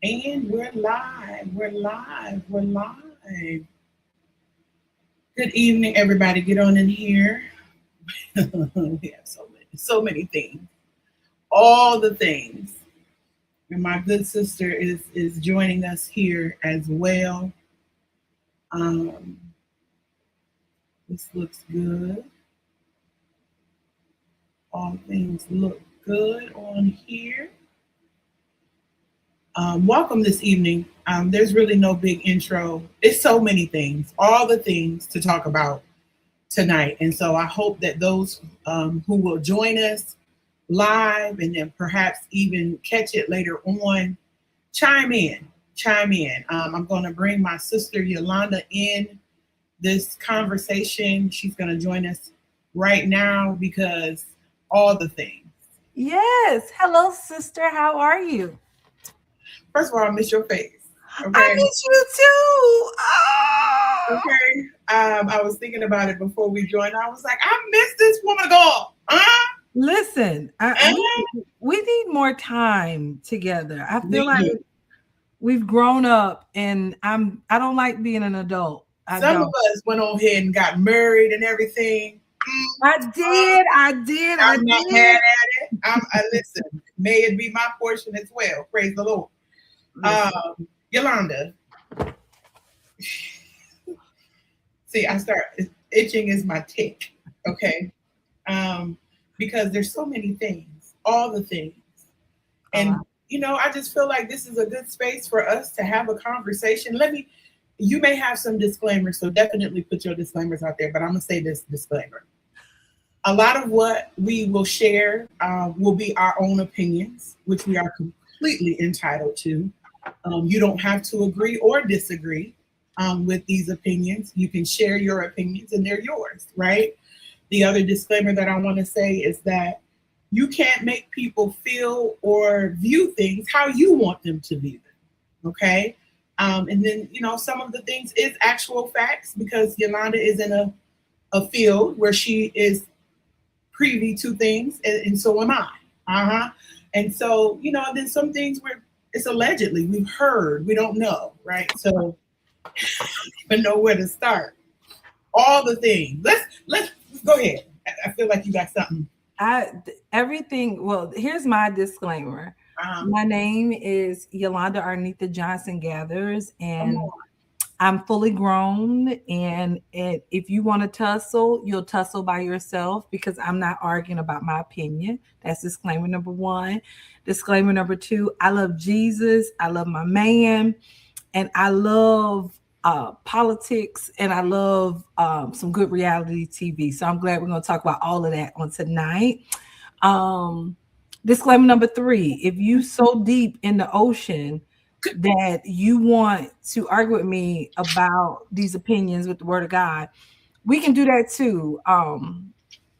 And we're live. We're live. We're live. Good evening, everybody. Get on in here. We have so many things. All the things. And my good sister is joining us here as well. Um, this looks good. All things look good on here. Welcome this evening. There's really no big intro. It's so many things, all the things to talk about tonight. And so I hope that those who will join us live and then perhaps even catch it later on, chime in, chime in. I'm going to bring my sister Yolanda in this conversation. She's going to join us right now because all the things. Yes. Hello, sister. How are you? First of all, I miss your face. I Okay. miss you too. Oh. Okay. I was thinking about it before we joined. I was like, I miss this woman girl. Listen, Uh, we need more time together. I we feel like do. we've grown up, and I don't like being an adult. I Some of don't. us went on ahead and got married and everything. I did. I did. I I'm not mad did. at it. I listen. May it be my portion as well. Praise the Lord. Listen. Yolanda. See, I start itching is my tick. Okay. Because there's so many things, all the things. And I just feel like this is a good space for us to have a conversation. You may have some disclaimers, so definitely put your disclaimers out there, but I'm gonna say this disclaimer. A lot of what we will share will be our own opinions, which we are completely entitled to. You don't have to agree or disagree with these opinions. You can share your opinions and they're yours, right? The other disclaimer that I want to say is that you can't make people feel or view things how you want them to view them, okay? And then, some of the things is actual facts because Yolanda is in a field where she is privy to things, and so am I. Uh-huh. And so, then some things where it's allegedly we've heard, we don't know, right? So I know where to start. All the things. Let's go ahead. I feel like you got something. Everything. Well, here's my disclaimer. Um, My name is Yolanda Arnitha Johnson Gathers, come and on. I'm fully grown. And if you want to tussle, you'll tussle by yourself because I'm not arguing about my opinion. That's disclaimer number one. Disclaimer number two, I love Jesus. I love my man. And I love politics, and I love some good reality TV. So I'm glad we're going to talk about all of that on tonight. Um, Disclaimer number three, if you so deep in the ocean that you want to argue with me about these opinions with the word of God, we can do that too.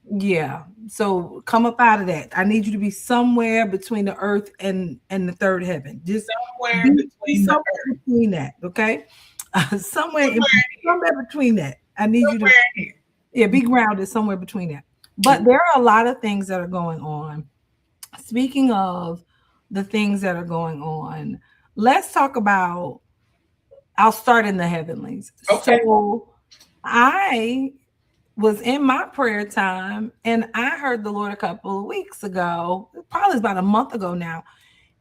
Yeah. So come up out of that. I need you to be somewhere between the earth and the third heaven. Just Somewhere be between the somewhere earth. between that. Okay. Somewhere, Somewhere between that. I need you to, somewhere in here. yeah, be grounded somewhere between that. But there are a lot of things that are going on. Speaking of the things that are going on, let's talk about, I'll start in the heavenlies. Okay. So I was in my prayer time and I heard the Lord a couple of weeks ago, probably about a month ago now.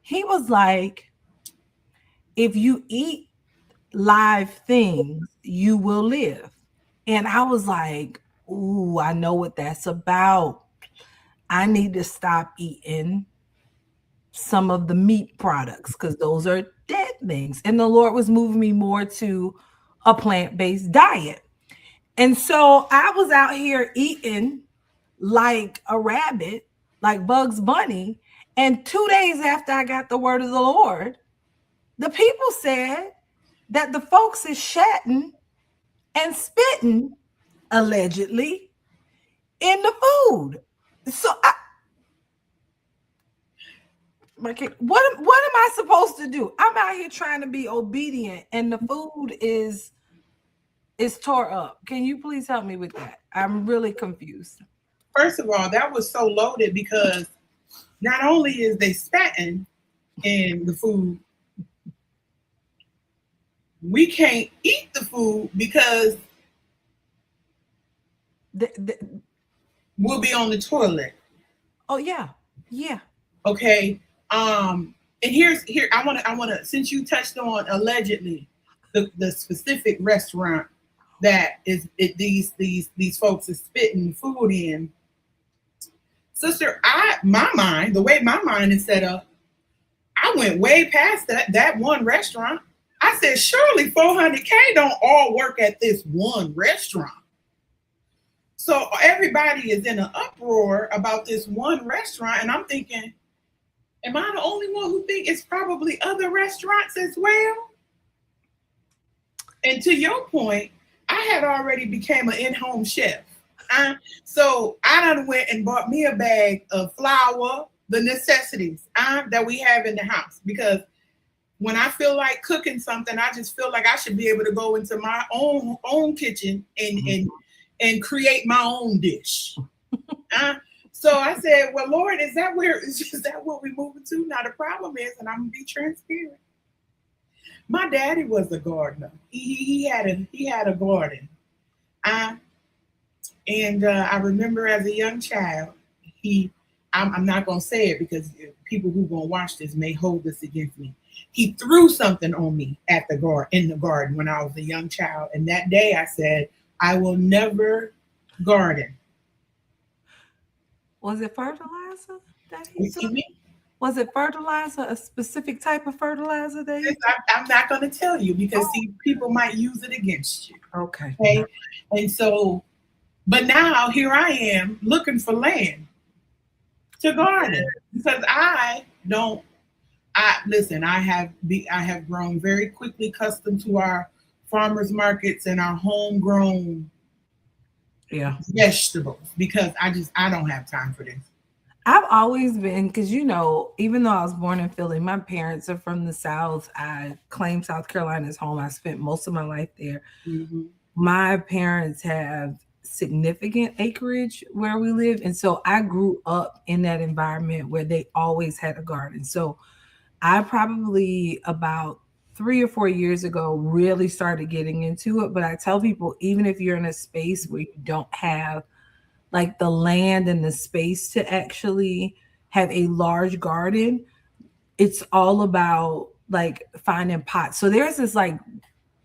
He was like, if you eat live things, you will live. And I was like, ooh, I know what that's about. I need to stop eating some of the meat products because those are dead things. And the Lord was moving me more to a plant-based diet. And so I was out here eating like a rabbit, like Bugs Bunny. And 2 days after I got the word of the Lord, the people said that the folks is shatting and spitting, allegedly, in the food. So what am I supposed to do? I'm out here trying to be obedient, and the food is tore up. Can you please help me with that? I'm really confused. First of all, that was so loaded because not only is they spatting in the food, we can't eat the food because The, we'll be on the toilet. oh yeah, yeah. Okay. And here I wanna since you touched on allegedly the specific restaurant that these folks are spitting food in, sister. My mind, the way my mind is set up, I went way past that one restaurant. I said, surely 400K don't all work at this one restaurant. So everybody is in an uproar about this one restaurant, and I'm thinking, am I the only one who think it's probably other restaurants as well? And to your point, I had already became an in-home chef. So I done went and bought me a bag of flour, the necessities that we have in the house. Because when I feel like cooking something, I just feel like I should be able to go into my own kitchen and create my own dish. So I said, "Well, Lord, is that what we're moving to?" Now the problem is, and I'm gonna be transparent. My daddy was a gardener. He had a garden. I and I remember as a young child, he I'm not gonna say it because people who gonna watch this may hold this against me. He threw something on me at the garden in the garden when I was a young child, and that day I said, "I will never garden." Was it fertilizer that he Excuse took? me. Was it fertilizer, a specific type of fertilizer that he took? I'm not going to tell you because see, people might use it against you. Okay. Okay, and so, but now here I am looking for land to garden because I don't. I listen. I have grown very quickly accustomed to our farmers markets and our homegrown Yeah. vegetables because I don't have time for this. I've always been, because even though I was born in Philly, my parents are from the South. I claim South Carolina as home. I spent most of my life there. Mm-hmm. My parents have significant acreage where we live. And so I grew up in that environment where they always had a garden. So I probably about 3 or 4 years ago really started getting into it. But I tell people, even if you're in a space where you don't have like the land and the space to actually have a large garden, it's all about like finding pots. So there's this like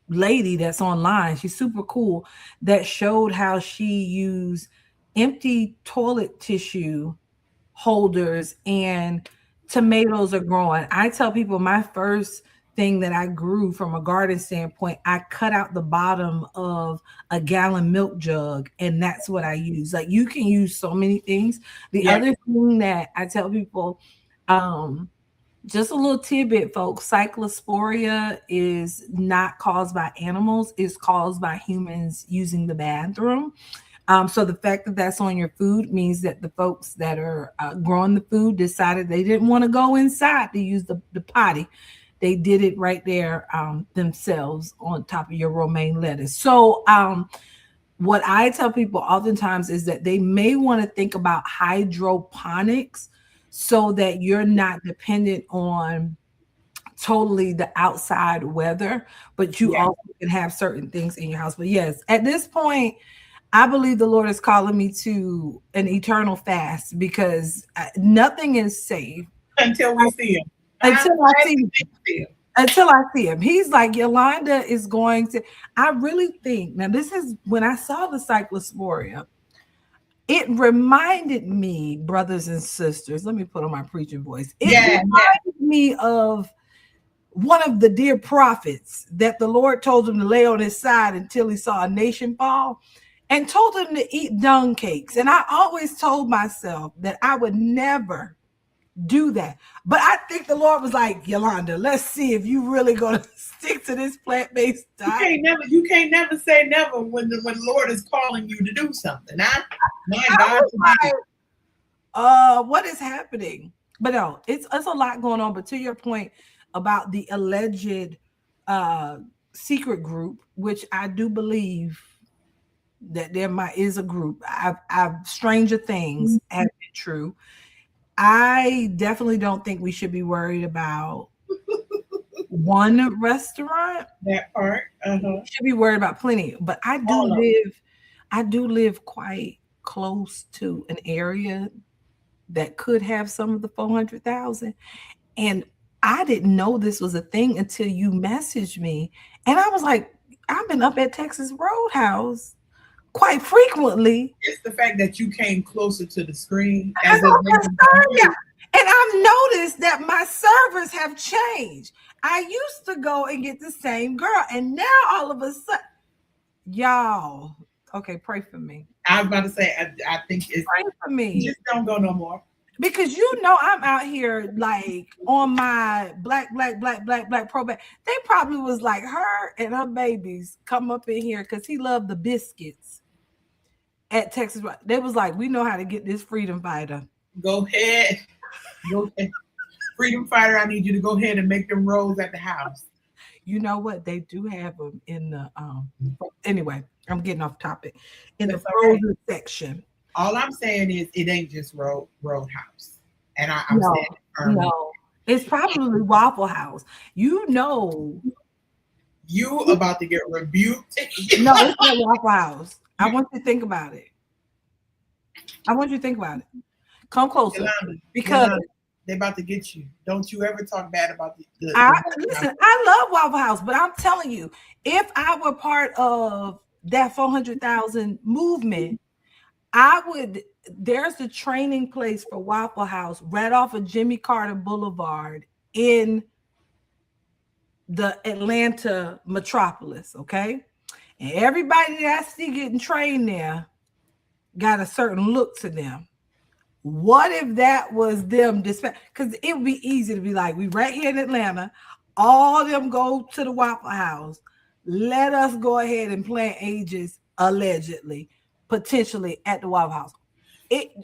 lady that's online, she's super cool, that showed how she used empty toilet tissue holders and tomatoes are growing. I tell people my first thing that I grew from a garden standpoint, I cut out the bottom of a gallon milk jug and that's what I use. Like you can use so many things. The Yeah. other thing that I tell people, um, just a little tidbit, folks. Cyclosporia is not caused by animals, it's caused by humans using the bathroom. So the fact that that's on your food means that the folks that are growing the food decided they didn't want to go inside to use the potty. They did it right there themselves on top of your romaine lettuce. So what I tell people oftentimes is that they may want to think about hydroponics so that you're not dependent on totally the outside weather, but you Yeah. also can have certain things in your house. But yes, at this point, I believe the Lord is calling me to an eternal fast because nothing is safe Until we see him. until I see him. See him. Until I see him. He's like, Yolanda is going to. I really think, now, this is when I saw the cyclosporia, it reminded me, brothers and sisters, let me put on my preaching voice. It Yeah. reminded me of one of the dear prophets that the Lord told him to lay on his side until he saw a nation fall and told him to eat dung cakes. And I always told myself that I would never do that. But I think the Lord was like, Yolanda, let's see if you really gonna stick to this plant-based diet. You can't never say never when the Lord is calling you to do something. My I God, was like, what is happening? But no, it's a lot going on. But to your point about the alleged uh secret group, which I do believe that is a group. I've stranger things have been true. I definitely don't think we should be worried about one restaurant, That part. you should be worried about plenty. But All of I do live quite close to an area that could have some of the 400,000. And I didn't know this was a thing until you messaged me. And I was like, I've been up at Texas Roadhouse quite frequently. it's the fact that you came closer to the screen That's as what a I'm victim to concerned. Yeah. you. And I've noticed that my servers have changed. I used to go and get the same girl, and now all of a sudden, y'all, okay, pray for me. I was about to say, I think it's Pray for me. just don't go no more. Because you know I'm out here like on my black probate. They probably was like her and her babies come up in here because he loved the biscuits at Texas. They was like, we know how to get this freedom fighter. Go ahead. Go ahead. Freedom fighter, I need you to go ahead and make them rolls at the house. You know what? They do have them in the anyway, I'm getting off topic. In That's the okay. frozen section. All I'm saying is it ain't just Roadhouse. And I'm No, saying it firmly. no. It's probably Waffle House. You know. You about to get rebuked. No, it's not Waffle House. I want you to think about it. I want you to think about it. Come closer. Yolanda, Because Yolanda, they about to get you. Don't you ever talk bad about the listen, I love Waffle House, but I'm telling you, if I were part of that 400,000 movement, I would. There's the training place for Waffle House right off of Jimmy Carter Boulevard in the Atlanta metropolis. Okay, and everybody that I see getting trained there got a certain look to them. What if that was them because it would be easy to be like, we right here in Atlanta, all them go to the Waffle House. Let us go ahead and plant ages allegedly, potentially at the Waffle House.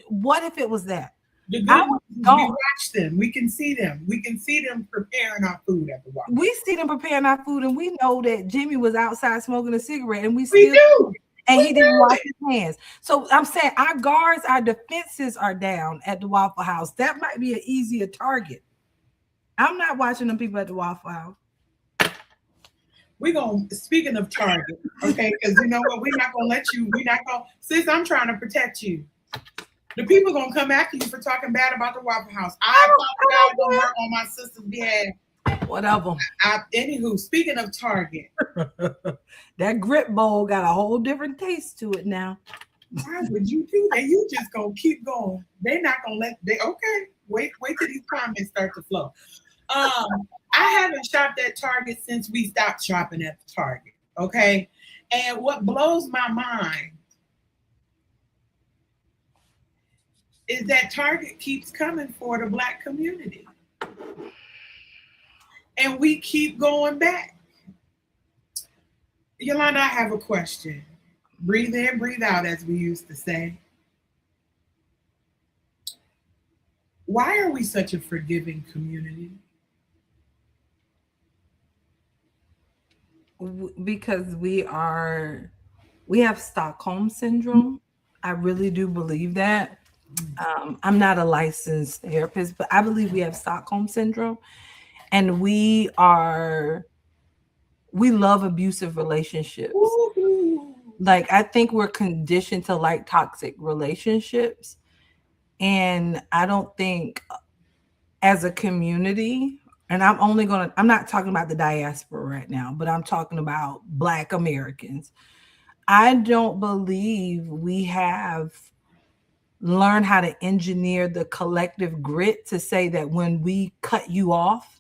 What if it was that? The good ones, we watch them. We can see them. We can see them preparing our food at the Waffle House. We see them preparing our food, and we know that Jimmy was outside smoking a cigarette, and we do. And he didn't wash his hands. So I'm saying our guards, our defenses are down at the Waffle House. That might be an easier target. I'm not watching them people at the Waffle House. We're going to, speaking of target, okay, because you know what? We're not going to let you, sis, I'm trying to protect you. The people going to come after you for talking bad about the Waffle House. I apologize to work on my sister's behalf. Whatever. Anywho, speaking of target. That grit bowl got a whole different taste to it now. Why would you do that? You just gonna keep going. They're not gonna okay. Wait till these comments start to flow. I haven't shopped at Target since we stopped shopping at Target. Okay. And what blows my mind is that Target keeps coming for the Black community. And we keep going back. Yolanda, I have a question. Breathe in, breathe out, as we used to say. Why are we such a forgiving community? Because we have Stockholm syndrome. I really do believe that. I'm not a licensed therapist, but I believe we have Stockholm syndrome. And we love abusive relationships. Ooh. Like, I think we're conditioned to like toxic relationships. And I don't think as a community, and I'm not talking about the diaspora right now, but I'm talking about Black Americans. I don't believe we have learned how to engineer the collective grit to say that when we cut you off,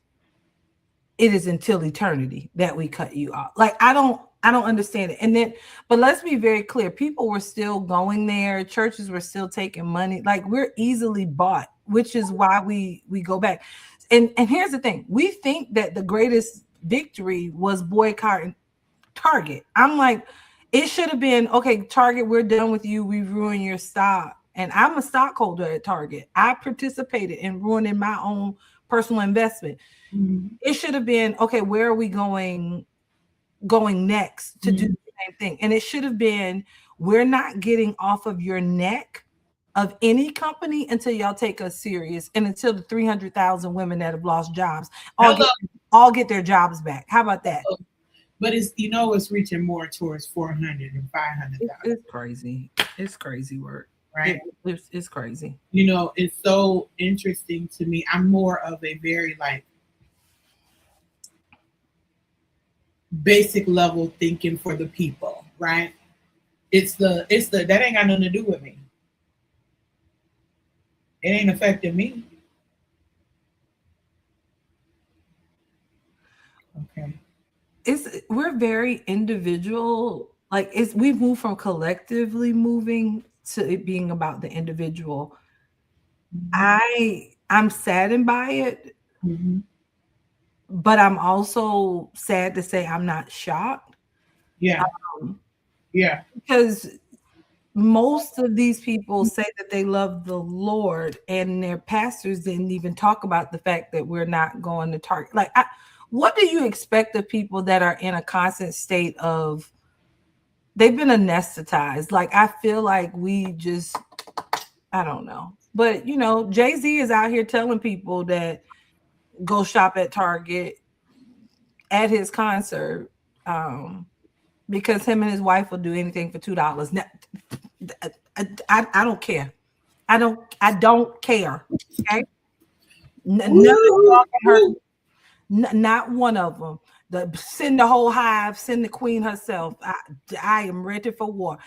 it is until eternity that we cut you off. Like, I don't understand it. And then, but let's be very clear. People were still going there. Churches were still taking money. Like, we're easily bought, which is why we go back. And here's the thing. We think that the greatest victory was boycotting Target. I'm like, it should have been, okay, Target, we're done with you. We ruined your stock. And I'm a stockholder at Target. I participated in ruining my own personal investment. Mm-hmm. It should have been, okay, where are we going next to do the same thing? And it should have been, we're not getting off of your neck of any company until y'all take us serious, and until the 300,000 women that have lost jobs all all get their jobs back. How about that? But it's, it's reaching more towards 400 and 500,000. It's crazy. It's crazy work. Right. It's crazy. It's so interesting to me. I'm more of a very like basic level thinking for the people, right? It's the that ain't got nothing to do with me. It ain't affecting me. Okay. We're very individual. Like we've moved from collectively moving to it being about the individual. Mm-hmm. I'm saddened by it, Mm-hmm. but I'm also sad to say I'm not shocked. Yeah. Um, Yeah. because most of these people say that they love the Lord, and their pastors didn't even talk about the fact that we're not going to target. Like, what do you expect of people that are in a constant state of they've been anesthetized? Like, I feel like we just, I don't know. But, Jay-Z is out here telling people that go shop at Target at his concert, because him and his wife will do anything for $2. Now, I don't care. I don't care. Okay. None of y'all can hurt me. Not one of them. Send the whole hive, send the queen herself. I am ready for war.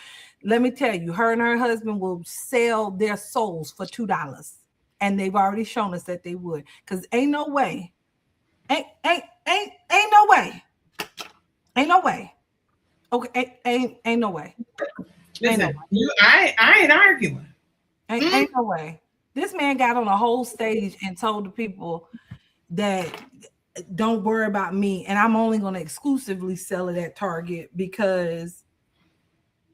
Let me tell you, her and her husband will sell their souls for $2. And they've already shown us that they would. Because ain't no way. Ain't no way. Ain't no way. Okay, ain't no way. Ain't no Listen, way. I ain't arguing. Ain't no way. This man got on a whole stage and told the people that don't worry about me, and I'm only going to exclusively sell it at Target because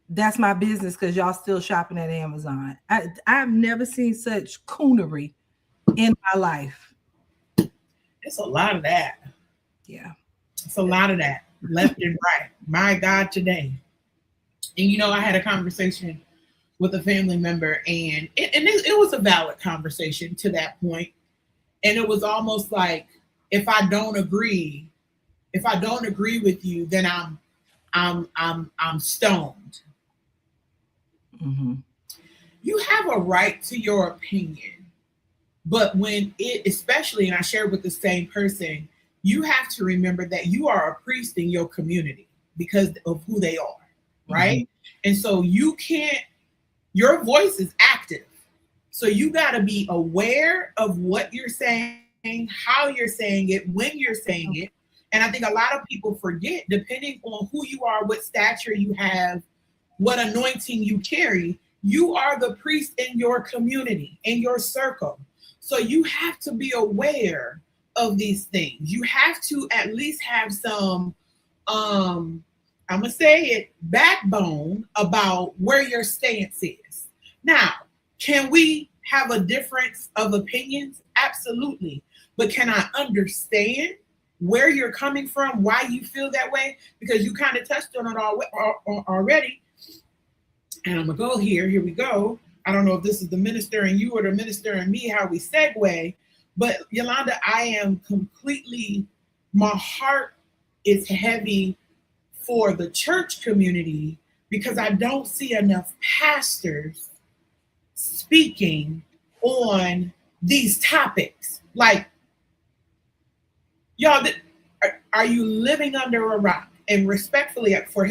that's my business, because y'all still shopping at Amazon. I've never seen such coonery in my life. It's a lot of that. Yeah. It's a lot of that left and right. My God, today. And I had a conversation with a family member, and it was a valid conversation to that point. And it was almost like, if I don't agree with you, then I'm stoned. Mm-hmm. You have a right to your opinion, but when especially, and I shared with the same person, you have to remember that you are a priest in your community because of who they are, right? Mm-hmm. And so your voice is active. So you got to be aware of what you're saying, how you're saying it, when you're saying it. And I think a lot of people forget, depending on who you are, what stature you have, what anointing you carry, you are the priest in your community, in your circle. So you have to be aware of these things. You have to at least have some, I'm going to say it, backbone about where your stance is. Now, can we have a difference of opinions? Absolutely. But can I understand where you're coming from, why you feel that way? Because you kind of touched on it already. And I'm going to go here. Here we go. I don't know if this is the minister and you or the minister and me, how we segue. But Yolanda, I am completely, my heart is heavy for the church community because I don't see enough pastors speaking on these topics. Like, y'all, are you living under a rock? And respectfully, for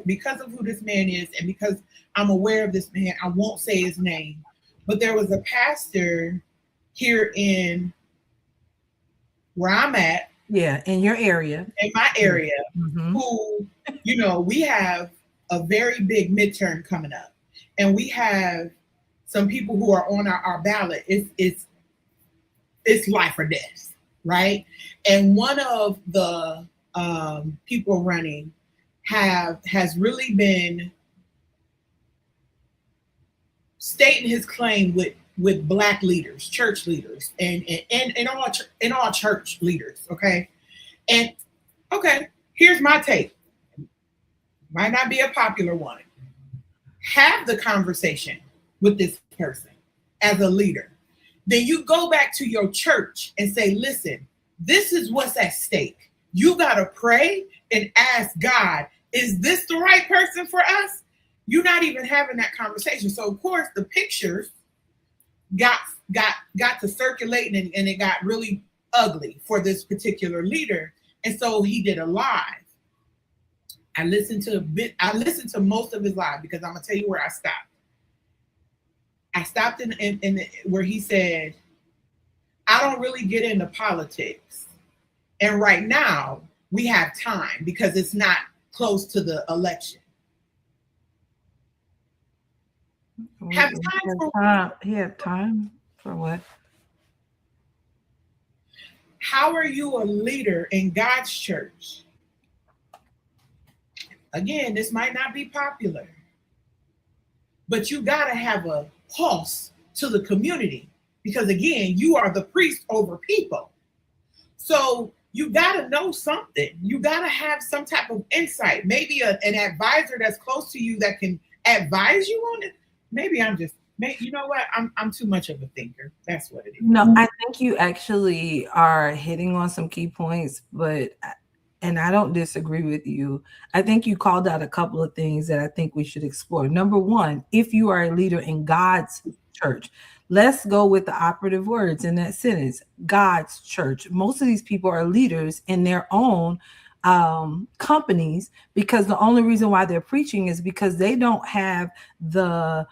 because of who this man is, and because I'm aware of this man, I won't say his name, but there was a pastor here in where I'm at. Yeah, in your area. In my area, mm-hmm. Who, we have a very big midterm coming up. And we have some people who are on our ballot. It's life or death, right? And one of the people running has really been stating his claim with Black leaders, church leaders, and all church leaders. Okay, and okay, here's my take. Might not be a popular one. Have the conversation with this person as a leader. Then you go back to your church and say, listen, this is what's at stake. You got to pray and ask God, is this the right person for us? You're not even having that conversation. So of course the pictures got got to circulating, and it got really ugly for this particular leader. And so he did a live. I listened to most of his live because I'm gonna tell you where I stopped. I stopped where he said, I don't really get into politics. And right now we have time because it's not close to the election. Have time for he had time for what? How are you a leader in God's church? Again, this might not be popular, but you got to have a pulse to the community because, again, you are the priest over people. So you got to know something. You got to have some type of insight, maybe an advisor that's close to you that can advise you on it. Maybe you know what? I'm too much of a thinker. That's what it is. No, I think you actually are hitting on some key points, and I don't disagree with you. I think you called out a couple of things that I think we should explore. Number one, if you are a leader in God's church, let's go with the operative words in that sentence, God's church. Most of these people are leaders in their own companies, because the only reason why they're preaching is because they don't have the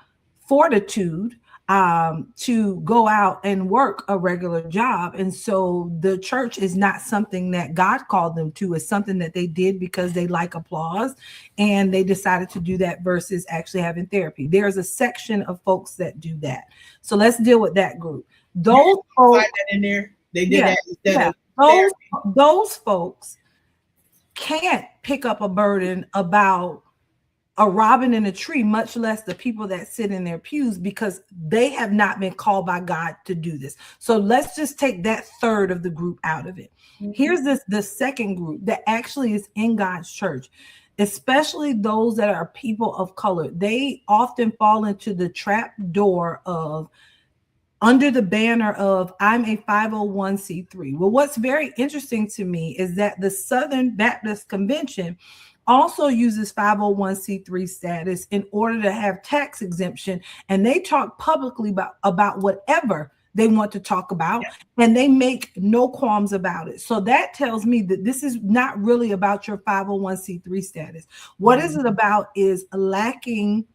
fortitude to go out and work a regular job. And so the church is not something that God called them to. It's something that they did because they like applause and they decided to do that versus actually having therapy. There's a section of folks that do that. So let's deal with that group. Those folks that in there, they did that instead of those folks can't pick up a burden about a robin in a tree, much less the people that sit in their pews, because they have not been called by God to do this. So let's just take that third of the group out of it. Mm-hmm. Here's the second group that actually is in God's church, especially those that are people of color. They often fall into the trap door of under the banner of I'm a 501c3. Well, what's very interesting to me is that the Southern Baptist Convention also uses 501c3 status in order to have tax exemption. And they talk publicly about whatever they want to talk about, and they make no qualms about it. So that tells me that this is not really about your 501c3 status. What is it about is lacking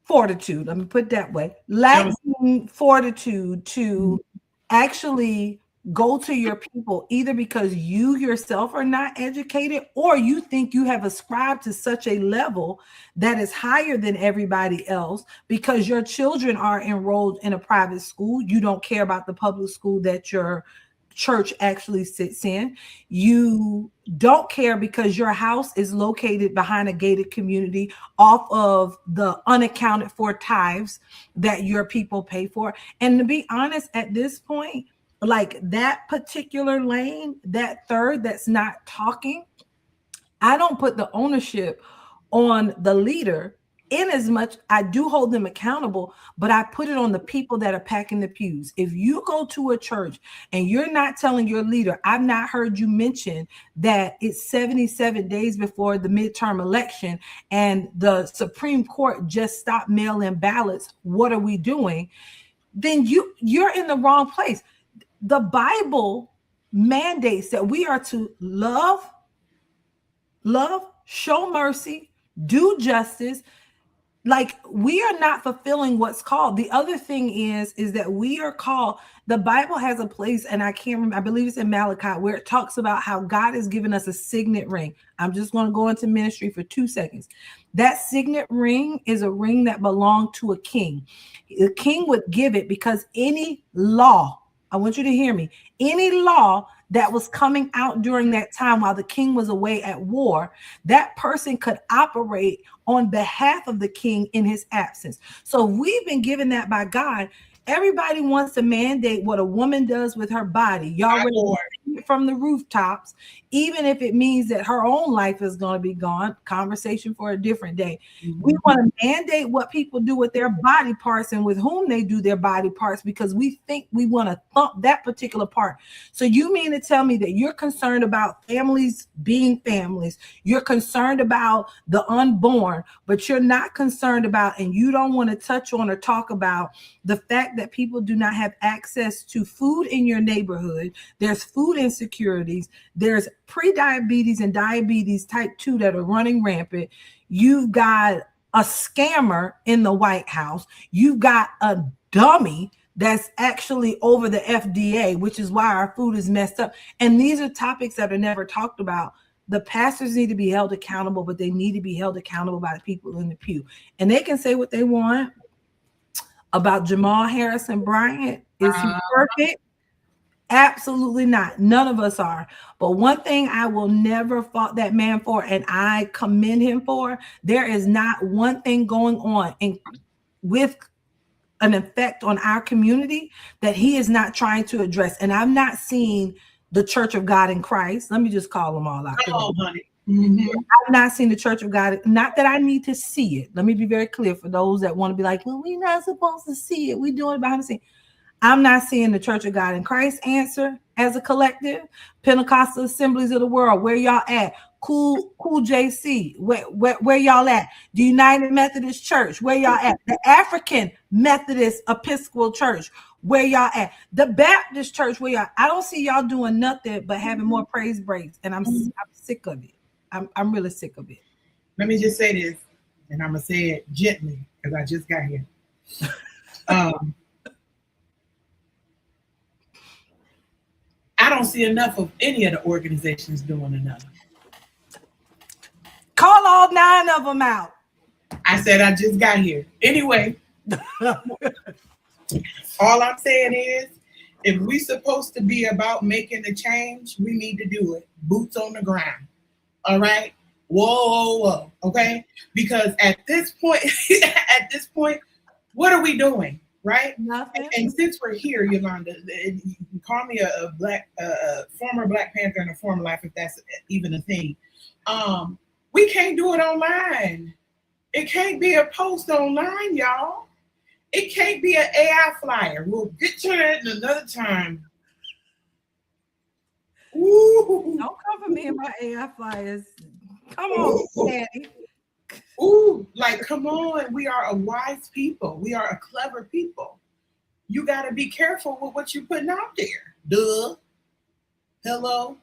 fortitude. Let me put it that way. Lacking fortitude to actually go to your people, either because you yourself are not educated or you think you have ascribed to such a level that is higher than everybody else because your children are enrolled in a private school. You don't care about the public school that your church actually sits in. You don't care because your house is located behind a gated community off of the unaccounted for tithes that your people pay for. And to be honest, at this point, like that particular lane, that third that's not talking, I don't put the ownership on the leader, in as much I do hold them accountable, but I put it on the people that are packing the pews. If you go to a church and you're not telling your leader, I've not heard you mention that it's 77 days before the midterm election and the Supreme Court just stopped mail-in ballots, what are we doing? Then you're in the wrong place. The Bible mandates that we are to love, show mercy, do justice. Like, we are not fulfilling what's called. The other thing is that we are called. The Bible has a place, and I can't remember, I believe it's in Malachi, where it talks about how God has given us a signet ring. I'm just going to go into ministry for 2 seconds. That signet ring is a ring that belonged to a king. The king would give it because any law, I want you to hear me, any law that was coming out during that time while the king was away at war, that person could operate on behalf of the king in his absence. So we've been given that by God. Everybody wants to mandate what a woman does with her body. Y'all ready it from the rooftops, even if it means that her own life is going to be gone. Conversation for a different day. We want to mandate what people do with their body parts and with whom they do their body parts because we think we want to thump that particular part. So you mean to tell me that you're concerned about families being families, you're concerned about the unborn, but you're not concerned about, and you don't want to touch on or talk about the fact that people do not have access to food in your neighborhood. There's food insecurities. There's pre-diabetes and diabetes type 2 that are running rampant. You've got a scammer in the White House. You've got a dummy that's actually over the FDA, which is why our food is messed up. And these are topics that are never talked about. The pastors need to be held accountable, but they need to be held accountable by the people in the pew. And they can say what they want about Jamal Harrison Bryant. Is he perfect? Absolutely not. None of us are. But one thing I will never fault that man for, and I commend him for, there is not one thing going on with an effect on our community that he is not trying to address. And I've not seen the Church of God in Christ. Let me just call them all out. Oh, honey. I've not seen the Church of God. Not that I need to see it. Let me be very clear for those that want to be like, well, we're not supposed to see it. We're doing it behind the scenes. I'm not seeing the Church of God in Christ answer as a collective. Pentecostal Assemblies of the World, where y'all at? Cool JC, where y'all at? The United Methodist Church, where y'all at? The African Methodist Episcopal Church, where y'all at? The Baptist Church, where y'all? I don't see y'all doing nothing but having more praise breaks, and I'm sick of it. I'm really sick of it. Let me just say this, and I'm gonna say it gently because I just got here. I don't see enough of any of the organizations doing enough. Call all 9 of them out. I said I just got here. Anyway, all I'm saying is, if we're supposed to be about making a change, we need to do it. Boots on the ground. All right? Whoa. Okay? Because at this point, what are we doing? Right? Nothing. And since we're here, Yolanda, you can call me a former Black Panther and a former life, if that's even a thing. We can't do it online. It can't be a post online, y'all. It can't be an AI flyer. We'll get to that another time. Ooh. Don't come for me and my AI flyers. Come on, Daddy. Ooh, like, come on. We are a wise people. We are a clever people. You got to be careful with what you're putting out there. Duh. Hello.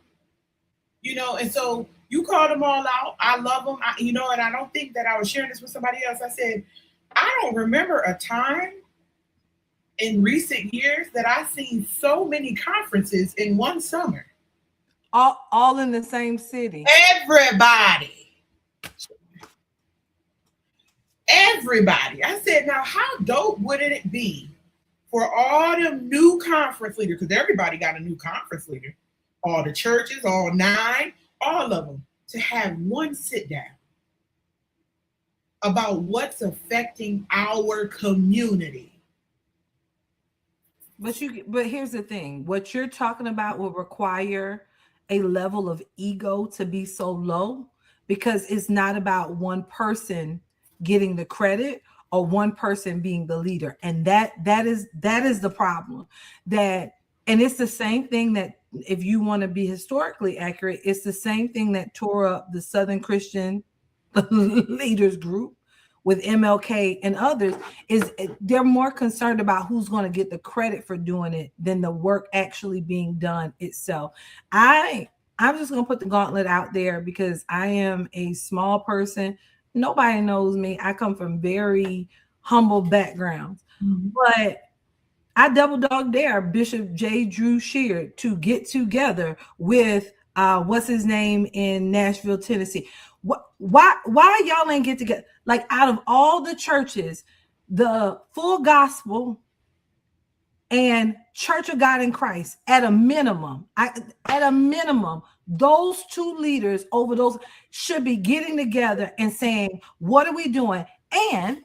You know, and so you called them all out. I love them. And I don't think that I was sharing this with somebody else. I said, I don't remember a time in recent years that I've seen so many conferences in one summer. All in the same city. Everybody. I said, now how dope would it be for all them new conference leaders, because everybody got a new conference leader, all the churches, all 9, all of them, to have one sit down about what's affecting our community. But here's the thing. What you're talking about will require a level of ego to be so low, because it's not about one person getting the credit or one person being the leader. And that is the problem. And it's the same thing that, if you want to be historically accurate, it's the same thing that tore up the Southern Christian Leaders Group with MLK and others. Is they're more concerned about who's going to get the credit for doing it than the work actually being done itself. I'm just going to put the gauntlet out there because I am a small person. Nobody knows me. I come from very humble backgrounds, but I double dog dare Bishop J. Drew Shear to get together with what's his name in Nashville, Tennessee. Why y'all ain't get together? Like, out of all the churches, the Full Gospel and Church of God in Christ, at a minimum, those 2 leaders over those should be getting together and saying, what are we doing? And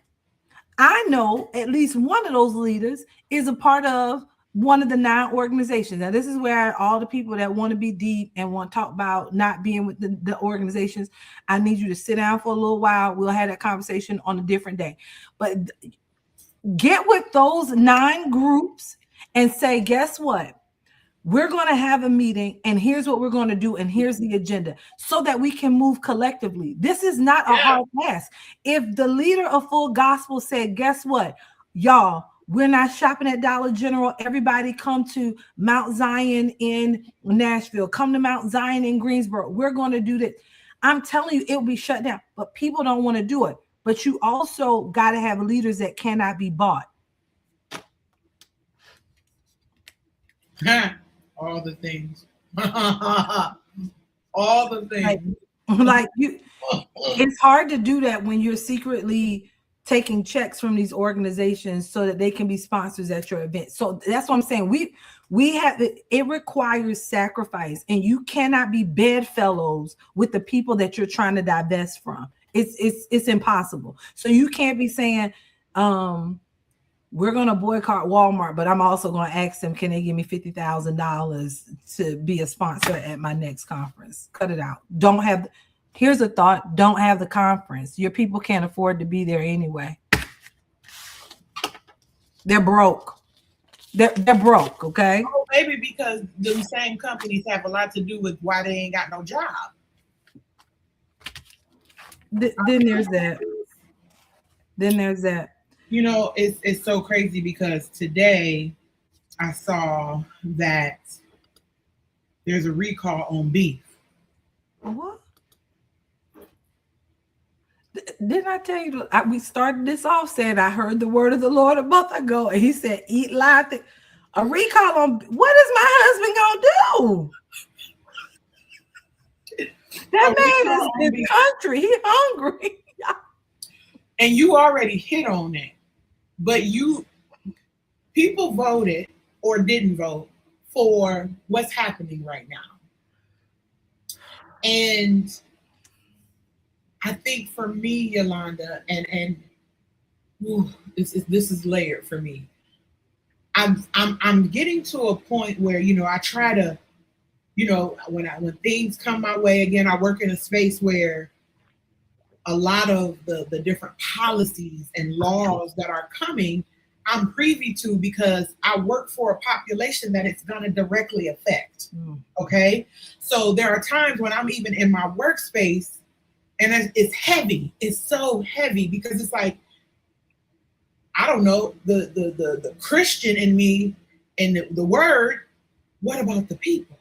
I know at least one of those leaders is a part of one of the 9 organizations. Now, this is where all the people that want to be deep and want to talk about not being with the organizations, I need you to sit down for a little while. We'll have that conversation on a different day. But get with those 9 groups and say, guess what? We're going to have a meeting, and here's what we're going to do, and here's the agenda, so that we can move collectively. This is not a hard task. If the leader of Full Gospel said, guess what, y'all, we're not shopping at Dollar General. Everybody come to Mount Zion in Nashville. Come to Mount Zion in Greensboro. We're going to do that. I'm telling you, it will be shut down, but people don't want to do it. But you also got to have leaders that cannot be bought. All the things. All the things. Like you, it's hard to do that when you're secretly taking checks from these organizations so that they can be sponsors at your event. So that's what I'm saying. We have it requires sacrifice, and you cannot be bedfellows with the people that you're trying to divest from. It's impossible. So you can't be saying, we're going to boycott Walmart, but I'm also going to ask them, can they give me $50,000 to be a sponsor at my next conference? Cut it out. Here's a thought. Don't have the conference. Your people can't afford to be there anyway. They're broke. They're broke, okay? Oh, maybe because the same companies have a lot to do with why they ain't got no job. Then there's that. You know, it's so crazy because today I saw that there's a recall on beef. What? Didn't I tell you? We started this off saying I heard the word of the Lord a month ago, and he said, "Eat live." A recall on what is my husband gonna do? That man is in the country. He hungry. And you already hit on it. But people voted or didn't vote for what's happening right now. And I think for me, Yolanda, and this is layered for me. I'm getting to a point where, I try to, when things come my way, again, I work in a space where a lot of the different policies and laws that are coming, I'm privy to because I work for a population that it's going to directly affect. Okay. So there are times when I'm even in my workspace and it's heavy. It's so heavy because it's like, I don't know, the Christian in me and the word, what about the people?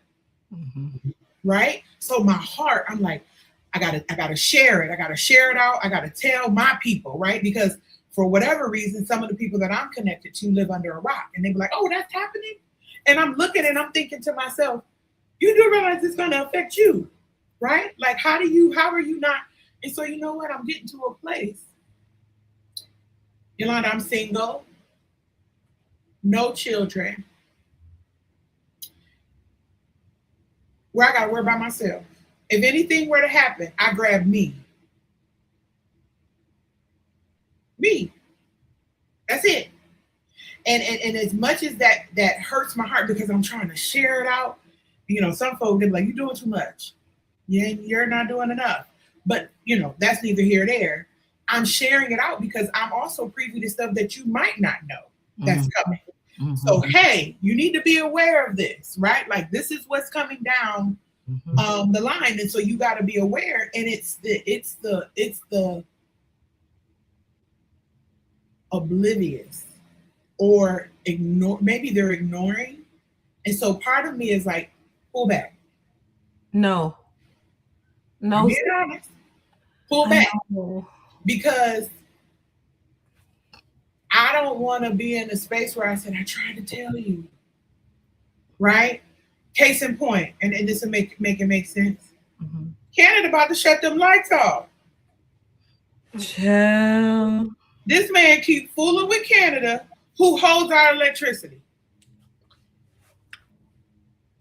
Mm-hmm. Right? So my heart, I'm like, I gotta share it. I gotta share it out. I gotta tell my people, right? Because for whatever reason, some of the people that I'm connected to live under a rock, and they be like, "Oh, that's happening," and I'm looking and I'm thinking to myself, "You do realize it's gonna affect you, right? Like, how are you not?" And so, you know what? I'm getting to a place, Yolanda. I'm single, no children, where I gotta worry about myself. If anything were to happen, I grab me. Me. That's it. And as much as that hurts my heart because I'm trying to share it out, some folks, they're like, "You're doing too much. Yeah, you're not doing enough." But, that's neither here nor there. I'm sharing it out because I'm also privy to stuff that you might not know that's coming. Mm-hmm. So, hey, you need to be aware of this, right? Like, this is what's coming down the line, and so you got to be aware. And it's the oblivious or ignore. Maybe they're ignoring, and so part of me is like, pull back. No. Be honest. Pull back because I don't want to be in a space where I said I tried to tell you, right? Case in point, and this will make it make sense. Mm-hmm. Canada about to shut them lights off. Chill. This man keep fooling with Canada, who holds our electricity.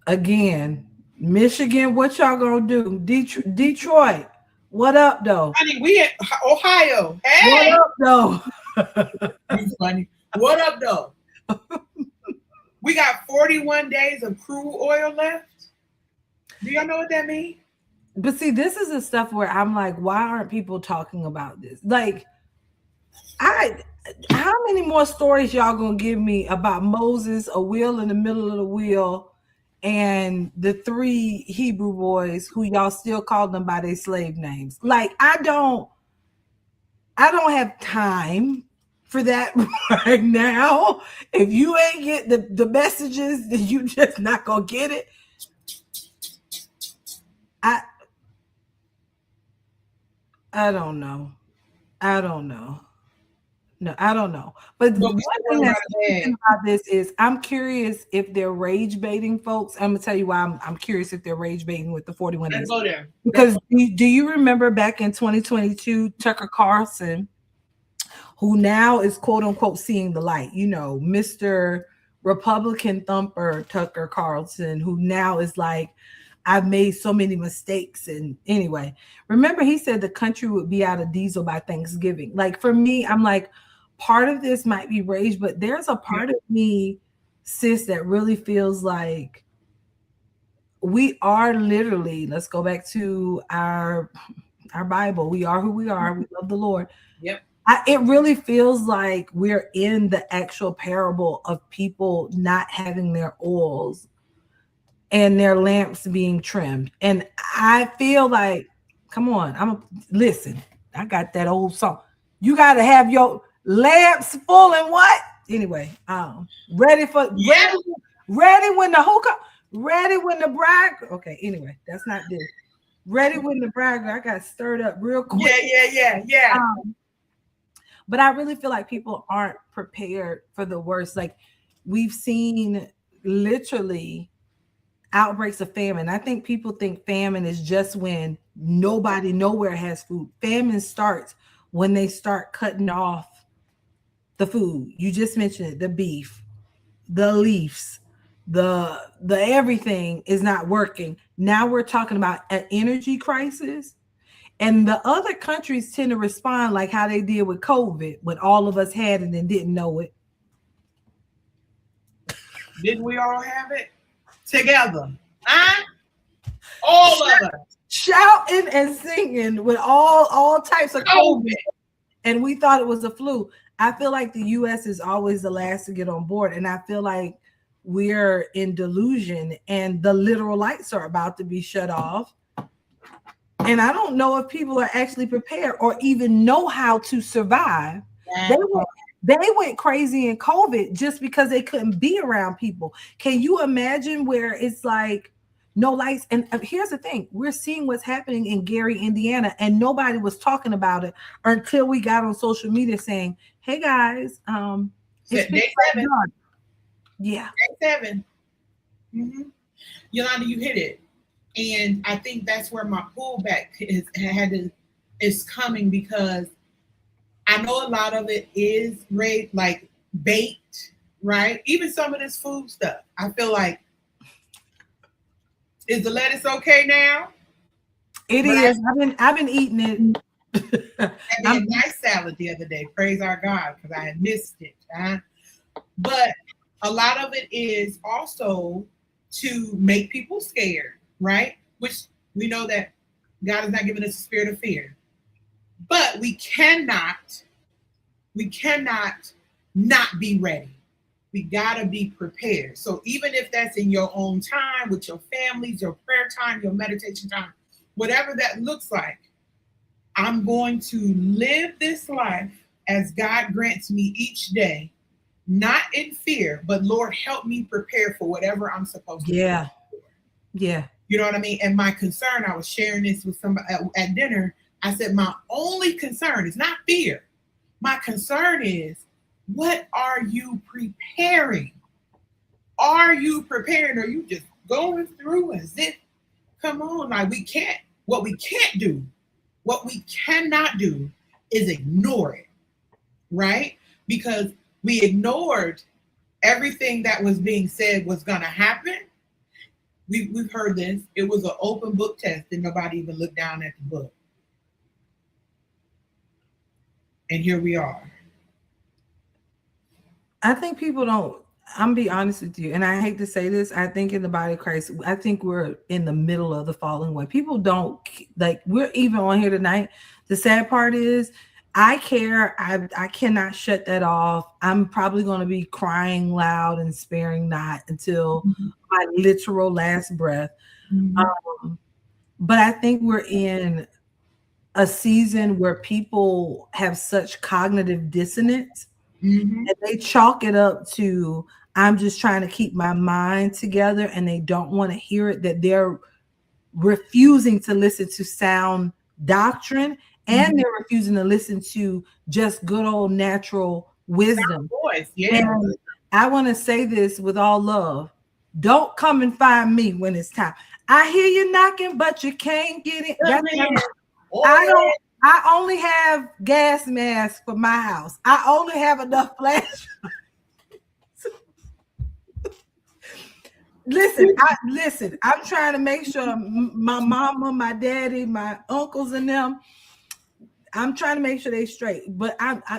Again, Michigan, what y'all gonna do? Detroit, what up though? Honey, we in Ohio. Hey, what up though? It's funny. What up though? We got 41 days of crude oil left. Do y'all know what that means? But see, this is the stuff where I'm like, why aren't people talking about this? Like, I how many more stories y'all gonna give me about Moses, a wheel in the middle of the wheel, and the three Hebrew boys who y'all still call them by their slave names? Like, I don't have time for that right now. If you ain't get the messages, then you just not gonna get it. I I don't know. I don't know. No, I don't know. But But one we still thing want to that's run a bag. interesting about this is I'm curious if they're rage baiting folks. I'm gonna tell you why I'm curious if they're rage baiting with the 41 Let's days. go there. Because do you remember back in 2022, Tucker Carlson, who now is quote unquote seeing the light, Mr. Republican thumper Tucker Carlson, who now is like, I've made so many mistakes. And anyway, remember he said the country would be out of diesel by Thanksgiving. Like for me, I'm like, part of this might be rage, but there's a part of me, sis, that really feels like we are literally, let's go back to our Bible. We are who we are. We love the Lord. Yep. It really feels like we're in the actual parable of people not having their oils and their lamps being trimmed. And I feel like, come on, listen. I got that old song. You got to have your lamps full and what? Anyway, ready when the hookah, ready when the bride. Okay, anyway, that's not this. Ready when the bride. I got stirred up real quick. Yeah. But I really feel like people aren't prepared for the worst. Like we've seen literally outbreaks of famine. I think people think famine is just when nobody nowhere has food. Famine starts when they start cutting off the food. You just mentioned it, the beef, the leaves, the everything is not working. Now we're talking about an energy crisis. And the other countries tend to respond like how they did with COVID, when all of us had it and didn't know it. Didn't we all have it together? Huh? All of us. Shouting and singing with all types of COVID. And we thought it was a flu. I feel like the US is always the last to get on board. And I feel like we're in delusion and the literal lights are about to be shut off. And I don't know if people are actually prepared or even know how to survive. They went crazy in COVID just because they couldn't be around people. Can you imagine where it's like no lights? And here's the thing. We're seeing what's happening in Gary, Indiana, and nobody was talking about it until we got on social media saying, hey guys, it's day 7. Yeah. Day 7. Mm-hmm. Yolanda, you hit it. And I think that's where my pullback is coming, because I know a lot of it is like baked, right? Even some of this food stuff. I feel like, is the lettuce okay now? It is. I've been eating it. I had a nice salad the other day. Praise our God, because I had missed it. But a lot of it is also to make people scared, right? Which we know that God has not given us a spirit of fear. But we cannot not be ready. We gotta be prepared. So even if that's in your own time, with your families, your prayer time, your meditation time, whatever that looks like, I'm going to live this life as God grants me each day, not in fear, but Lord, help me prepare for whatever I'm supposed to do. Yeah. You know what I mean? And my concern, I was sharing this with somebody at dinner. I said, my only concern is not fear. My concern is, what are you preparing? Are you preparing? Or are you just going through as if, come on, like what we cannot do is ignore it, right? Because we ignored everything that was being said was going to happen. We've heard this. It was an open book test and nobody even looked down at the book. And here we are. I think people don't. I'm be honest with you, and I hate to say this. I think in the body of Christ, I think we're in the middle of the falling away. People don't like. We're even on here tonight. The sad part is, I care. I cannot shut that off. I'm probably going to be crying loud and sparing not until Mhm. my literal last breath. Mhm. Um, but I think we're in a season where people have such cognitive dissonance Mhm. and they chalk it up to I'm just trying to keep my mind together and they don't want to hear it, that they're refusing to listen to sound doctrine and Mhm. they're refusing to listen to just good old natural wisdom. Voice, yeah. And I want to say this with all love. Don't come and find me when it's time. I hear you knocking, but you can't get it. Come That's not in. I don't. Order. I only have gas masks for my house. I only have enough flash. Listen. I'm trying to make sure my mama, my daddy, my uncles, and them. I'm trying to make sure they straight. But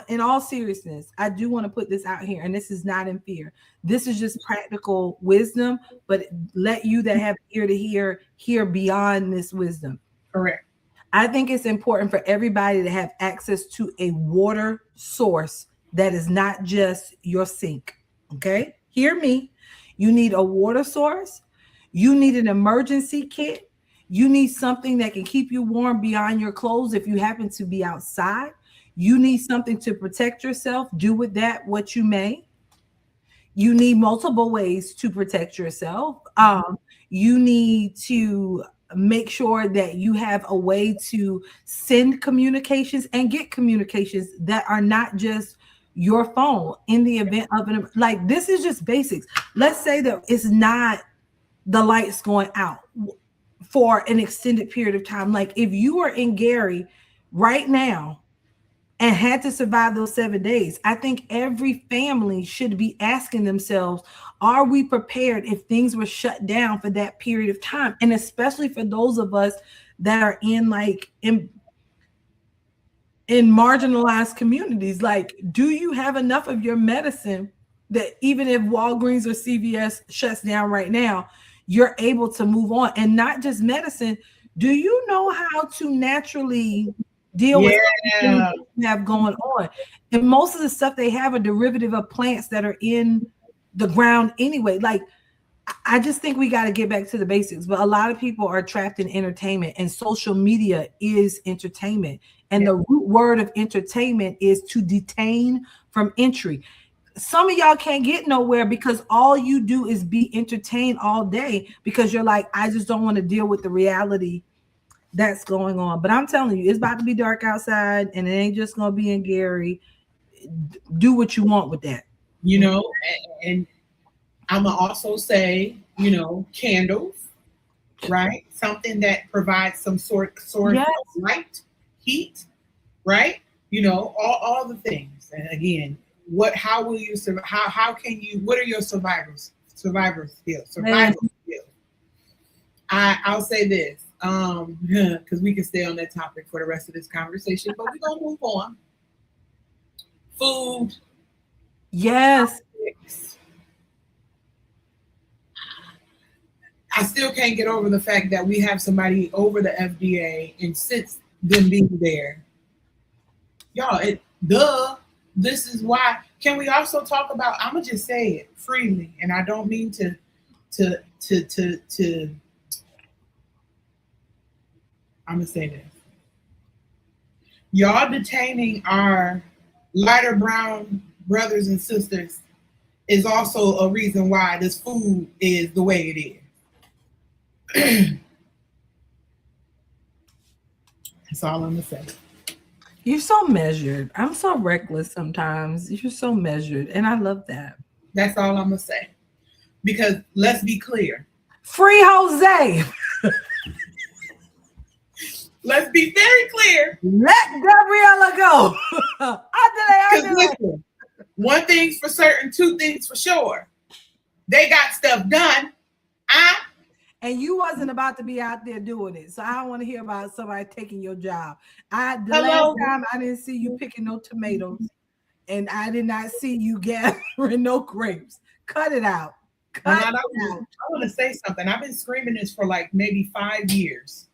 in all seriousness, I do want to put this out here, and this is not in fear. This is just practical wisdom. But let you that have ear to hear beyond this wisdom. Correct. I think it's important for everybody to have access to a water source that is not just your sink. Okay? Hear me. You need a water source. You need an emergency kit. You need something that can keep you warm beyond your clothes if you happen to be outside. You need something to protect yourself. Do with that what you may. You need multiple ways to protect yourself. You need to make sure that you have a way to send communications and get communications that are not just your phone in the event of an like this is just basics. Let's say that it's not the lights going out for an extended period of time. Like if you are in Gary right now and had to survive those 7 days, I think every family should be asking themselves, are we prepared if things were shut down for that period of time? And especially for those of us that are in marginalized communities, like, do you have enough of your medicine that even if Walgreens or CVS shuts down right now, you're able to move on? And not just medicine, do you know how to naturally deal with things Yeah. that you have going on? And most of the stuff they have are derivative of plants that are in the ground anyway. Like, I just think we got to get back to the basics. But a lot of people are trapped in entertainment, and social media is entertainment. And Yeah. the root word of entertainment is to detain from entry. Some of y'all can't get nowhere because all you do is be entertained all day because you're like, I just don't want to deal with the reality that's going on. But I'm telling you, it's about to be dark outside, and it ain't just going to be in Gary. Do what you want with that. You know, and I'm gonna also say, candles, right? Something that provides some source Yes. of light, heat, right? All the things. And again, how will you survive? How can you? What are your survival skills? Man. Survival skills. I'll say this, because we can stay on that topic for the rest of this conversation, but we're gonna move on. Food. Yes. I still can't get over the fact that we have somebody over the FDA and since them being there. Y'all, this is why. Can we also talk about, I'm gonna just say it freely, and I don't mean to I'm gonna say this. Y'all detaining our lighter brown brothers and sisters is also a reason why this food is the way it is. That's all I'm gonna say. You're so measured. I'm so reckless sometimes. You're so measured. And I love that. That's all I'm gonna say. Because let's be clear. Free Jose. Let's be very clear. Let Gabriella go. Listen, one thing's for certain, two things for sure. They got stuff done. And you wasn't about to be out there doing it. So I don't want to hear about somebody taking your job. Last time I didn't see you picking no tomatoes. And I did not see you gathering no grapes. Cut it out. Well, Cut not it only, out. I want to say something. I've been screaming this for like maybe 5 years.